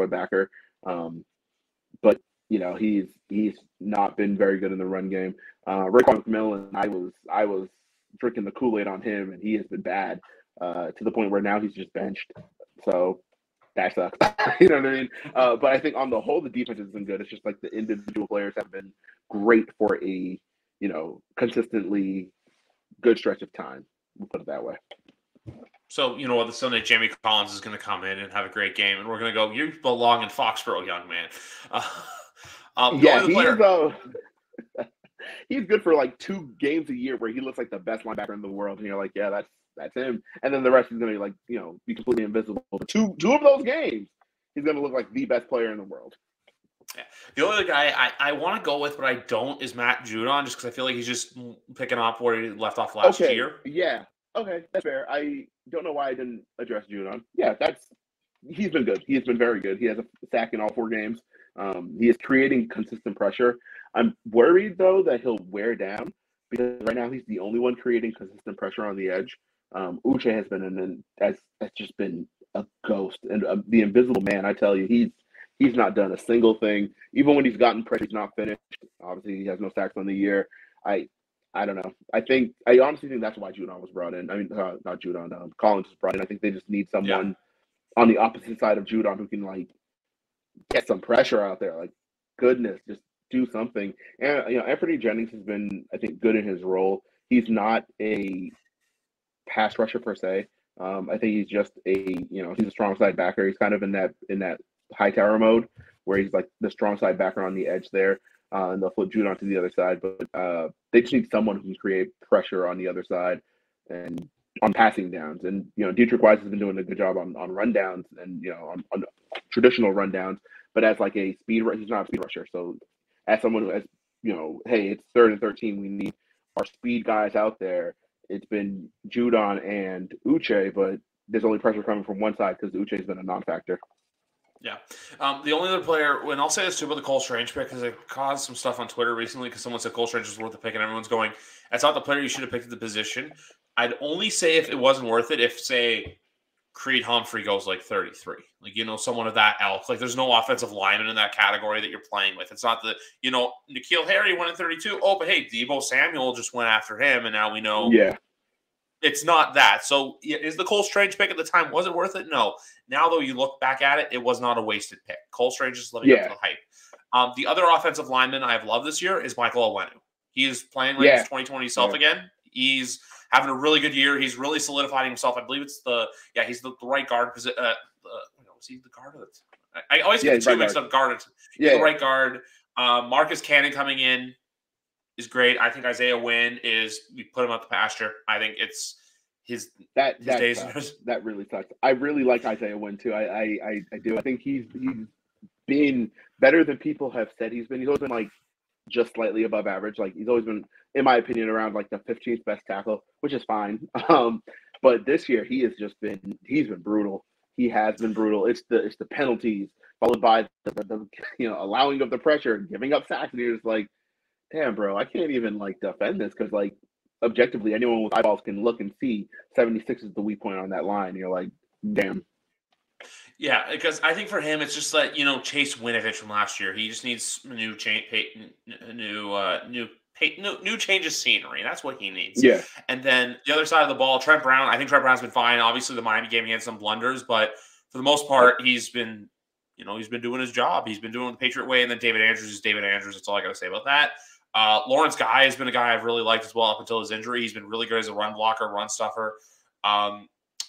backer. But he's not been very good in the run game. Raekwon McMillan, I was drinking the Kool-Aid on him, and he has been bad to the point where now he's just benched. So that sucks. You know what I mean? But I think on the whole, the defense has been good. It's just like the individual players have been great for a consistently good stretch of time. We'll put it that way. So, you know what, the Sunday, Jamie Collins is going to come in and have a great game, and we're going to go, you belong in Foxborough, young man. He's good for like 2 games a year where he looks like the best linebacker in the world, and you're like, yeah, that's him. And then the rest is going to be completely invisible. But two of those games, he's going to look like the best player in the world. Yeah. The only other guy I want to go with, but I don't, is Matt Judon, just because I feel like he's just picking up where he left off last year. Yeah. Okay, that's fair. I don't know why I didn't address Judon. Yeah, he's been good. He has been very good. He has a sack in all 4 games. He is creating consistent pressure. I'm worried, though, that he'll wear down because right now he's the only one creating consistent pressure on the edge. Uche has just been a ghost. And the invisible man, I tell you, he's not done a single thing. Even when he's gotten pressure, he's not finished. Obviously, he has no sacks on the year. I don't know. I honestly think that's why Judon was brought in. I mean, not Judon. Collins was brought in. I think they just need someone on the opposite side of Judon who can like get some pressure out there. Like, goodness, just do something. And Anthony Jennings has been, I think, good in his role. He's not a pass rusher per se. I think he's just he's a strong side backer. He's kind of in that high tower mode where he's like the strong side backer on the edge there. And they'll flip Judon to the other side, but they just need someone who can create pressure on the other side and on passing downs. And Dietrich Wise has been doing a good job on rundowns and on traditional rundowns, but as like a speed, he's not a speed rusher. So as someone who has hey, it's 3rd and 13, we need our speed guys out there. It's been Judon and Uche, but there's only pressure coming from one side because Uche has been a non-factor. Yeah. The only other player, and I'll say this too about the Cole Strange pick, because I caused some stuff on Twitter recently because someone said Cole Strange was worth the pick, and everyone's going, that's not the player you should have picked at the position. I'd only say if it wasn't worth it, if, say, Creed Humphrey goes like 33. Like, someone of that elk. Like, there's no offensive lineman in that category that you're playing with. It's not the, N'Keal Harry went at 32. Oh, but hey, Deebo Samuel just went after him, and now we know. Yeah. It's not that. So is the Cole Strange pick at the time, was it worth it? No. Now, though, you look back at it, it was not a wasted pick. Cole Strange is living up to the hype. The other offensive lineman I've loved this year is Michael Onwenu. He is playing like his 2020 self again. He's having a really good year. He's really solidified himself. I believe it's he's the right guard Was he the guard? I always Yeah, get he's the two right mixed guard. up. Guard. He's Yeah, the right guard. Marcus Cannon coming in is great. I think Isaiah Wynn we put him out the pasture. I think it's his days. sucks. That really sucks. I really like Isaiah Wynn too. I do. I think he's been better than people have said he's been. He's always been like just slightly above average. Like he's always been, in my opinion, around like the 15th best tackle, which is fine. But this year he's been brutal. He has been brutal. It's the penalties followed by the allowing of the pressure, giving up sacks, and you're just like, damn, bro, I can't even like defend this because like objectively, anyone with eyeballs can look and see 76 is the weak point on that line. You're like, damn. Yeah, because I think for him, it's just like Chase Winovich from last year. He just needs new change of scenery. That's what he needs. Yeah. And then the other side of the ball, Trent Brown. I think Trent Brown's been fine. Obviously, the Miami game he had some blunders, but for the most part, he's been doing his job. He's been doing it the Patriot way. And then David Andrews is David Andrews. That's all I got to say about that. Lawrence Guy has been a guy I've really liked as well up until his injury. He's been really good as a run blocker, run stuffer.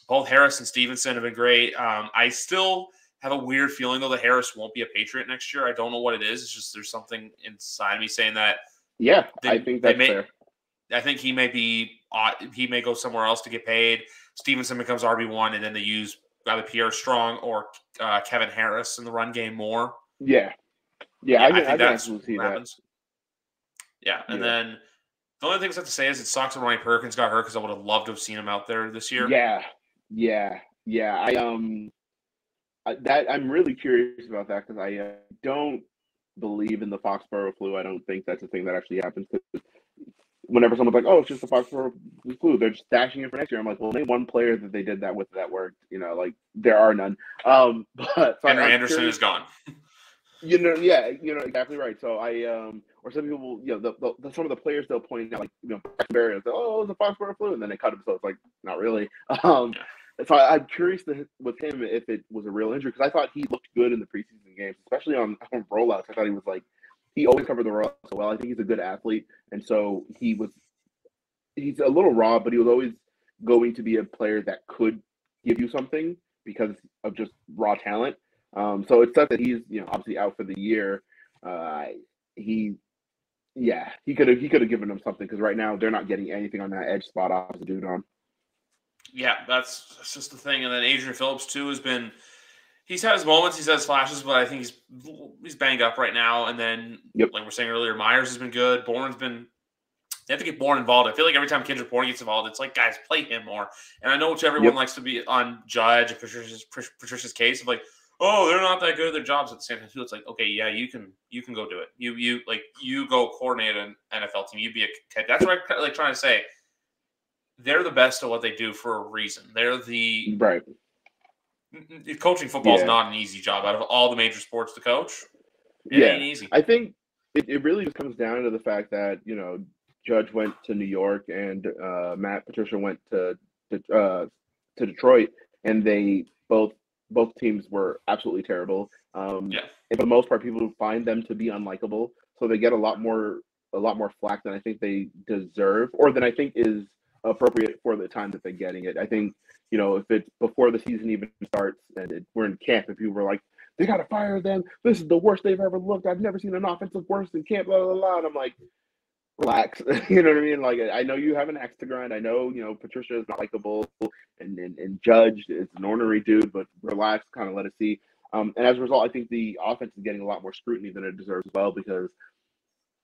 Both Harris and Stevenson have been great. I still have a weird feeling, though, that Harris won't be a Patriot next year. I don't know what it is. It's just there's something inside me saying that. Yeah, I think that's fair. I think he may go somewhere else to get paid. Stevenson becomes RB1, and then they use either Pierre Strong or Kevin Harris in the run game more. Yeah, I think that's what happens. Yeah, and then the only things I have to say is it sucks that Ronnie Perkins got hurt because I would have loved to have seen him out there this year. Yeah. I'm really curious about that because I don't believe in the Foxborough flu. I don't think that's a thing that actually happens. Whenever someone's like, "Oh, it's just the Foxborough flu," they're just stashing it for next year. I'm like, well, name one player that they did that with that worked. Like there are none. But so Henry Anderson is gone. Exactly right. So or some people will, some of the players they'll point out, like, Barry, and say, "Oh, it was a Foxborough flu," and then they cut him. So it's like, not really. So I'm curious with him if it was a real injury because I thought he looked good in the preseason games, especially on rollouts. I thought he was like, he always covered the rollouts so well. I think he's a good athlete, and so he's a little raw, but he was always going to be a player that could give you something because of just raw talent. So it's tough that he's obviously out for the year. He could have given them something because right now they're not getting anything on that edge spot opposite Judon. Yeah, that's just the thing. And then Adrian Phillips too he's had his moments, he's had his flashes, but I think he's banged up right now. And then like we were saying earlier, Myers has been good. Bourne's been. They have to get Bourne involved. I feel like every time Kendrick Bourne gets involved, it's like, guys, play him more. And I know everyone likes to be on Judge and Patricia's case of like, oh, they're not that good at their jobs at the same time too. It's like, okay, yeah, you can go do it. You go coordinate an NFL team. You be that's what I'm like trying to say. They're the best at what they do for a reason. They're the right. Coaching football is not an easy job. Out of all the major sports to coach, it ain't easy. I think it really just comes down to the fact that Judge went to New York and Matt Patricia went to Detroit, and they both teams were absolutely terrible. And for the most part, people find them to be unlikable, so they get a lot more flack than I think they deserve, or than I think is appropriate for the time that they're getting it. I think if it's before the season even starts and we're in camp, and people were like, they got to fire them. This is the worst they've ever looked. I've never seen an offense look worse than camp. Blah blah blah. And I'm like, relax. You know what I mean? Like, I know you have an axe to grind. I know Patricia is not likable, and Judge is an ornery dude, but relax, kind of let it see. And as a result, I think the offense is getting a lot more scrutiny than it deserves as well, because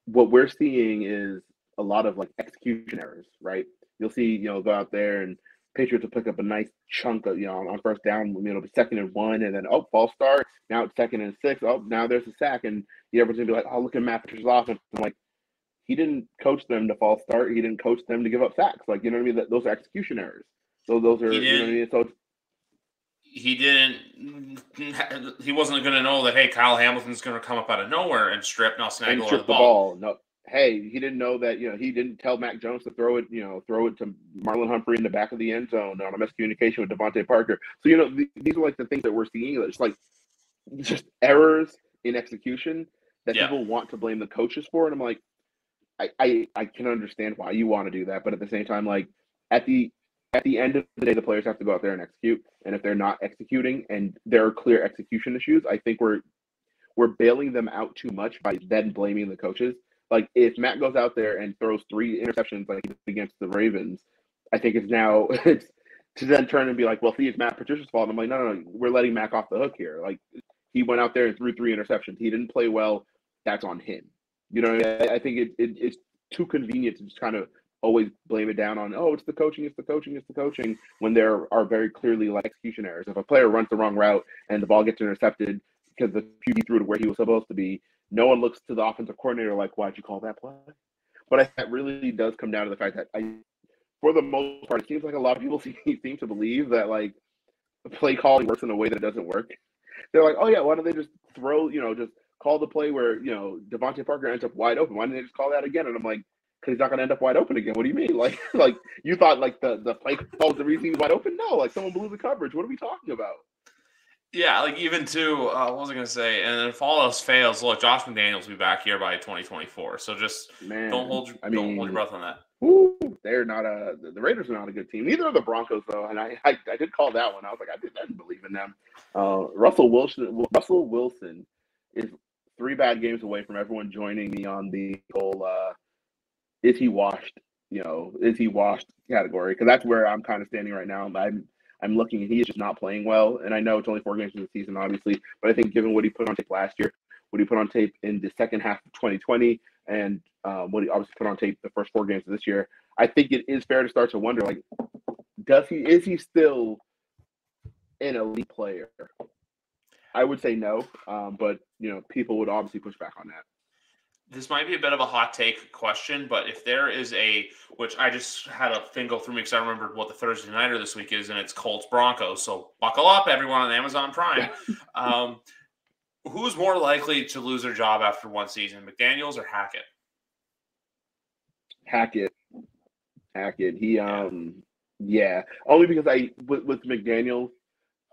what we're seeing is a lot of like execution errors, right? You'll see, go out there and Patriots will pick up a nice chunk of, on first down, it'll be 2nd and 1, and then, false start. Now it's 2nd and 6. Oh, now there's a sack. And everyone's going to be like, oh, look at Matt Patricia's offense. I'm like, he didn't coach them to false start. He didn't coach them to give up sacks. Like, you know what I mean? Those are execution errors. So those are, you know what I mean? So he wasn't going to know that, hey, Kyle Hamilton's going to come up out of nowhere and strip and I'll snag the ball. No. Hey, he didn't know that, he didn't tell Mac Jones to throw it to Marlon Humphrey in the back of the end zone on a miscommunication with Devontae Parker. So, these are like the things that we're seeing. It's like just errors in execution that people want to blame the coaches for. And I'm like, I can understand why you want to do that. But at the same time, like at the at the end of the day, the players have to go out there and execute. And if they're not executing and there are clear execution issues, I think we're bailing them out too much by then blaming the coaches. Like if Matt goes out there and throws 3 interceptions like against the Ravens, I think it's to then turn and be like, well, see, it's Matt Patricia's fault. And I'm like, no, we're letting Mac off the hook here. Like he went out there and threw 3 interceptions. He didn't play well. That's on him. You know, I think it's too convenient to just kind of always blame it down on, oh, it's the coaching, when there are very clearly like execution errors. If a player runs the wrong route and the ball gets intercepted because the QB threw to where he was supposed to be, no one looks to the offensive coordinator like, why'd you call that play? But that really does come down to the fact that for the most part, it seems like a lot of people seem to believe that like play calling works in a way that it doesn't work. They're like, oh yeah, why don't they just just call the play where, Devontae Parker ends up wide open? Why didn't they just call that again? And I'm like, because he's not going to end up wide open again. What do you mean? Like you thought like the play call was the reason he was wide open? No, like someone blew the coverage. What are we talking about? Yeah, like even too, what was I going to say? And if all else fails, look, Josh McDaniels will be back here by 2024. So just don't hold your breath on that. Woo, they're not the Raiders are not a good team. Neither are the Broncos though. And I did call that one. I was like, I didn't believe in them. Russell Wilson is 3 bad games away from everyone joining me on the whole is he washed category, because that's where I'm kind of standing right now. I'm looking, and he is just not playing well. And I know it's only 4 games in the season, obviously, but I think given what he put on tape last year, what he put on tape in the second half of 2020, and what he obviously put on tape the first 4 games of this year, I think it is fair to start to wonder, like, is he still an elite player? I would say no, but people would obviously push back on that. This might be a bit of a hot take question, but if there is which I just had a thing go through me because I remembered what the Thursday nighter this week is, and it's Colts Broncos. So buckle up, everyone on Amazon Prime. Who's more likely to lose their job after one season, McDaniels or Hackett? Hackett. He, yeah, only because with McDaniels,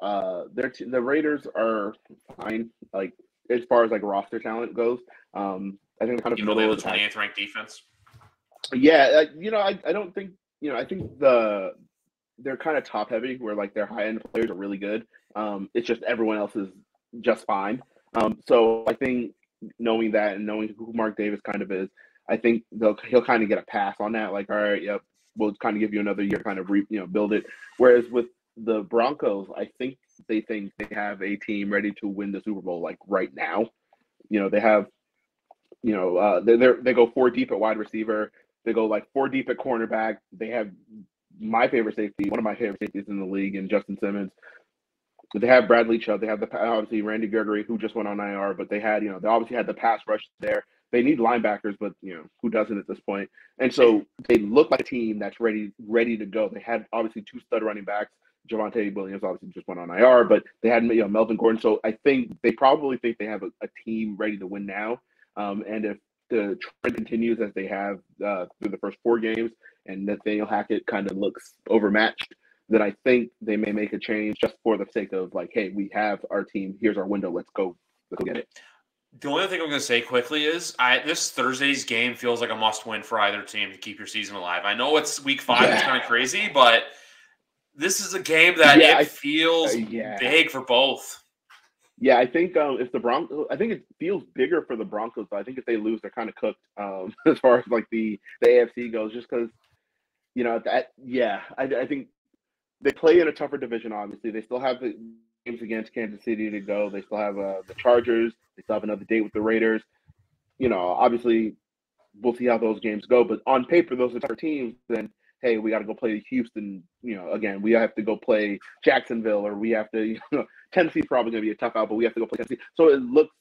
the Raiders are fine, like as far as like roster talent goes. I think kind of middle of the 28th ranked defense. Yeah, I don't think I think they're kind of top heavy, where like their high end players are really good. It's just everyone else is just fine. So I think knowing that and knowing who Mark Davis kind of is, I think he'll kind of get a pass on that. Like, all right, yep, we'll kind of give you another year, kind of build it. Whereas with the Broncos, I think they have a team ready to win the Super Bowl like right now. They have. They go 4 deep at wide receiver. They go like 4 deep at cornerback. They have my favorite safety, one of my favorite safeties in the league, in Justin Simmons. They have Bradley Chubb. They have obviously Randy Gregory, who just went on IR, but they had they obviously had the pass rush there. They need linebackers, but who doesn't at this point? And so they look like a team that's ready to go. They had obviously 2 stud running backs. Javonte Williams obviously just went on IR, but they had Melvin Gordon. So I think they probably think they have a team ready to win now. And if the trend continues as they have through the first 4 games, and Nathaniel Hackett kind of looks overmatched, then I think they may make a change just for the sake of like, hey, we have our team. Here's our window. Let's go get it. The only thing I'm going to say quickly is this Thursday's game feels like a must-win for either team to keep your season alive. I know it's week 5. Yeah. It's kind of crazy, but this is a game that feels big for both. Yeah, I think if the Broncos, I think it feels bigger for the Broncos, but I think if they lose, they're kind of cooked as far as like the AFC goes, just because, I think they play in a tougher division, obviously. They still have the games against Kansas City to go. They still have the Chargers. They still have another date with the Raiders. Obviously, we'll see how those games go, but on paper, those are tougher teams. Then, hey, we got to go play Houston. Again, we have to go play Jacksonville, or we have to, Tennessee's probably going to be a tough out, but we have to go play Tennessee. So it looks,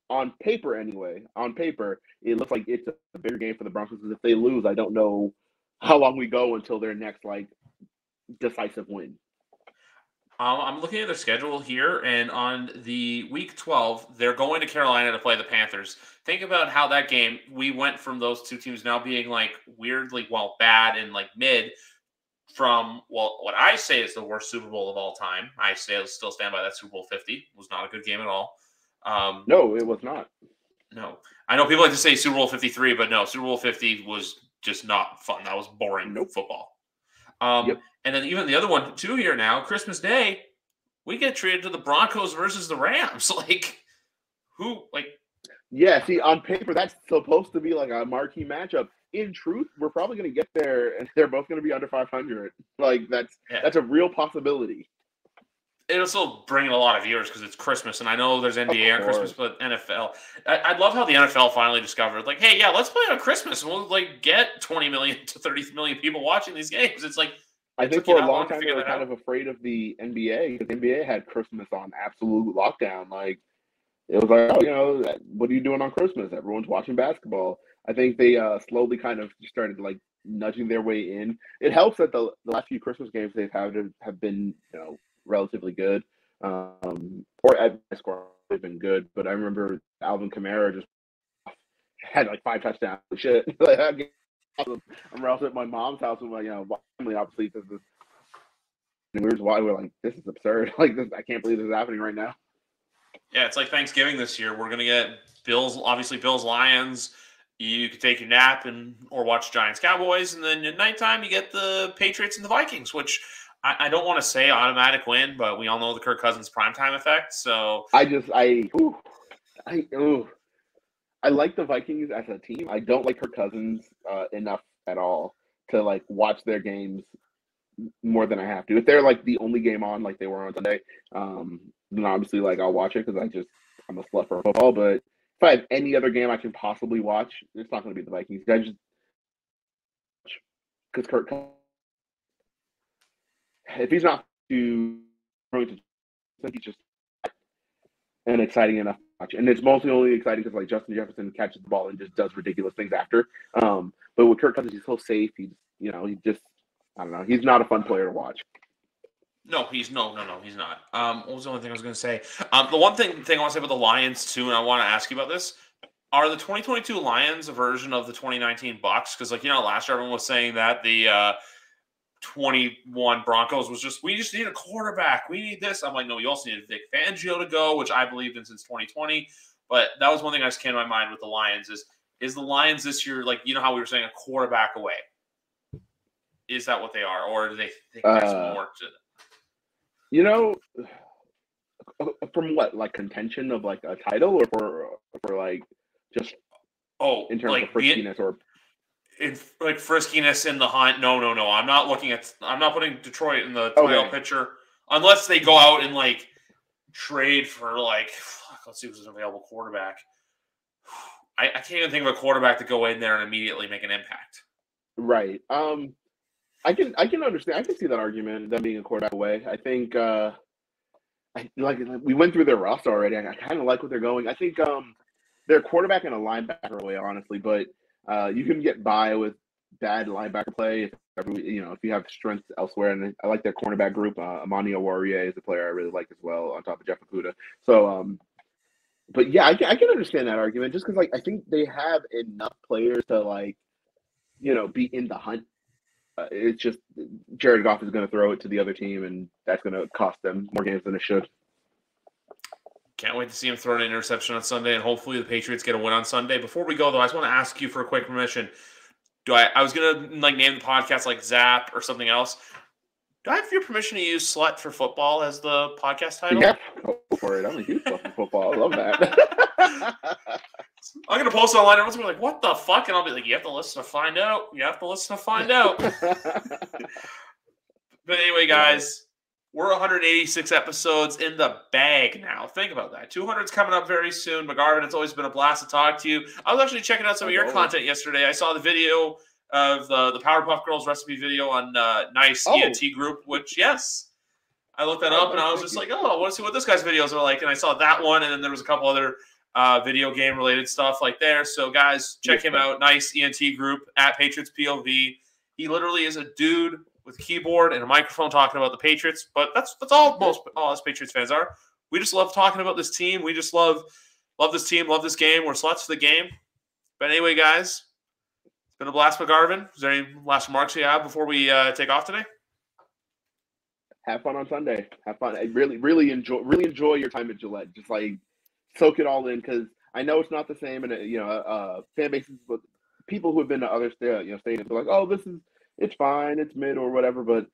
on paper anyway, it looks like it's a bigger game for the Broncos, because if they lose, I don't know how long we go until their next, like, decisive win. I'm looking at their schedule here, and on the week 12, they're going to Carolina to play the Panthers. Think about how that game, we went from those 2 teams now being like weirdly, bad and like mid, from what I say is the worst Super Bowl of all time. I still stand by that. Super Bowl 50 it was not a good game at all. No, it was not. No, I know people like to say Super Bowl 53, but no, Super Bowl 50 was just not fun. That was boring football. Yep. And then even the other one too here now, Christmas Day, we get traded to the Broncos versus the Rams. Like, who? Like, Yeah, see, on paper, that's supposed to be like a marquee matchup. In truth, we're probably going to get there, and they're both going to be under 500. Like, that's a real possibility. It'll still bring in a lot of viewers because it's Christmas, and I know there's NBA on Christmas, but NFL. I love how the NFL finally discovered, like, hey, yeah, let's play on Christmas, and we'll like get 20 million to 30 million people watching these games. It's like I think for a long time they were kind of afraid of the NBA because the NBA had Christmas on absolute lockdown. Like, it was like, oh, what are you doing on Christmas? Everyone's watching basketball. I think they slowly kind of started like nudging their way in. It helps that the last few Christmas games they've had have been relatively good, or at my score they've been good. But I remember Alvin Kamara just had like 5 touchdowns. Shit, like, I'm around at my mom's house with my family. Obviously, because and we were like, this is absurd. Like, this, I can't believe this is happening right now. Yeah, it's like Thanksgiving this year. We're gonna get Bills Lions. You could take your nap or watch Giants Cowboys, and then at nighttime you get the Patriots and the Vikings, which I don't want to say automatic win, but we all know the Kirk Cousins primetime effect. So I like the Vikings as a team. I don't like Kirk Cousins enough at all to like watch their games more than I have to. If they're like the only game on, like they were on Sunday, then obviously like I'll watch it because I'm a slut for football. But if I have any other game I can possibly watch, it's not going to be the Vikings. I just because Kirk, if he's not he's just and exciting enough to watch. And it's mostly only exciting because like Justin Jefferson catches the ball and just does ridiculous things after. But with Kirk Cousins, he's so safe. He just I don't know. He's not a fun player to watch. No, he's not. What was the only thing I was going to say? The one thing I want to say about the Lions too, and I want to ask you about this: are the 2022 Lions a version of the 2019 Bucks? Because last year everyone was saying that the 21 Broncos was we just need a quarterback. We need this. I'm like, no, you also need Vic Fangio to go, which I believed in since 2020. But that was one thing that just came to my mind with the Lions is the Lions this year, like, how we were saying, a quarterback away? Is that what they are? Or do they think there's more to it? From what, like contention of like a title, or for like just in terms of friskiness or like friskiness in the hunt? No. I'm not putting Detroit in the title picture unless they go out and like trade for like let's see who's an available quarterback. I can't even think of a quarterback to go in there and immediately make an impact. Right. I can understand. I can see that argument, them being a quarterback away. I think we went through their roster already. I kind of like what they're going. I think they're a quarterback and a linebacker away, honestly. But you can get by with bad linebacker play if you have strengths elsewhere. And I like their cornerback group. Amani Oruwariye is a player I really like as well, on top of Jeff Okudah. So, but yeah, I can understand that argument just because like I think they have enough players to be in the hunt. It's just Jared Goff is going to throw it to the other team, and that's going to cost them more games than it should. Can't wait to see him throw an interception on Sunday, and hopefully the Patriots get a win on Sunday. Before we go, though, I just want to ask you for a quick permission. I was going to name the podcast like Zap or something else. Do I have your permission to use Slut for Football as the podcast title? Yeah, go for it. I'm a huge Slut for Football. I love that. I'm going to post it online. Everyone's going to be like, what the fuck? And I'll be like, you have to listen to find out. But anyway, guys, we're 186 episodes in the bag now. Think about that. 200's coming up very soon. McGarvin, it's always been a blast to talk to you. I was actually checking out some of your content yesterday. I saw the video of the Powerpuff Girls recipe video on Nice ENT Group, which, yes, I looked that up and I was just like, I want to see what this guy's videos are like. And I saw that one, and then there was a couple other video game related stuff like there. So guys, check him out. Nice ENT Group at Patriots POV. He literally is a dude with a keyboard and a microphone talking about the Patriots. But that's all us Patriots fans are. We just love talking about this team. We just love this team, love this game. We're sluts for the game. But anyway, guys, it's been a blast, McGarvin. Is there any last remarks you have before we take off today? Have fun on Sunday. Have fun. I really enjoy your time at Gillette. Just like soak it all in, because I know it's not the same, and fan bases, but people who have been to other stadiums are like, oh, it's fine, it's mid or whatever. But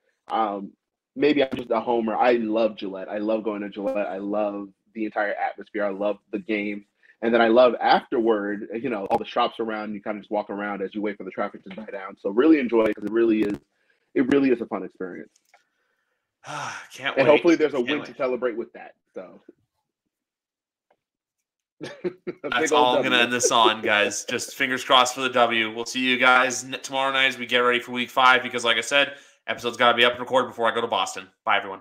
Maybe I'm just a homer. I love Gillette. I love going to Gillette. I love the entire atmosphere. I love the game. And then I love afterward, all the shops around. You kind of just walk around as you wait for the traffic to die down. So really enjoy it because it really is a fun experience. Can't wait. And hopefully there's a win to celebrate with that. So that's all I'm going to end this on, guys. Just fingers crossed for the W. We'll see you guys tomorrow night as we get ready for week 5 because, like I said, episode's got to be up and recorded before I go to Boston. Bye, everyone.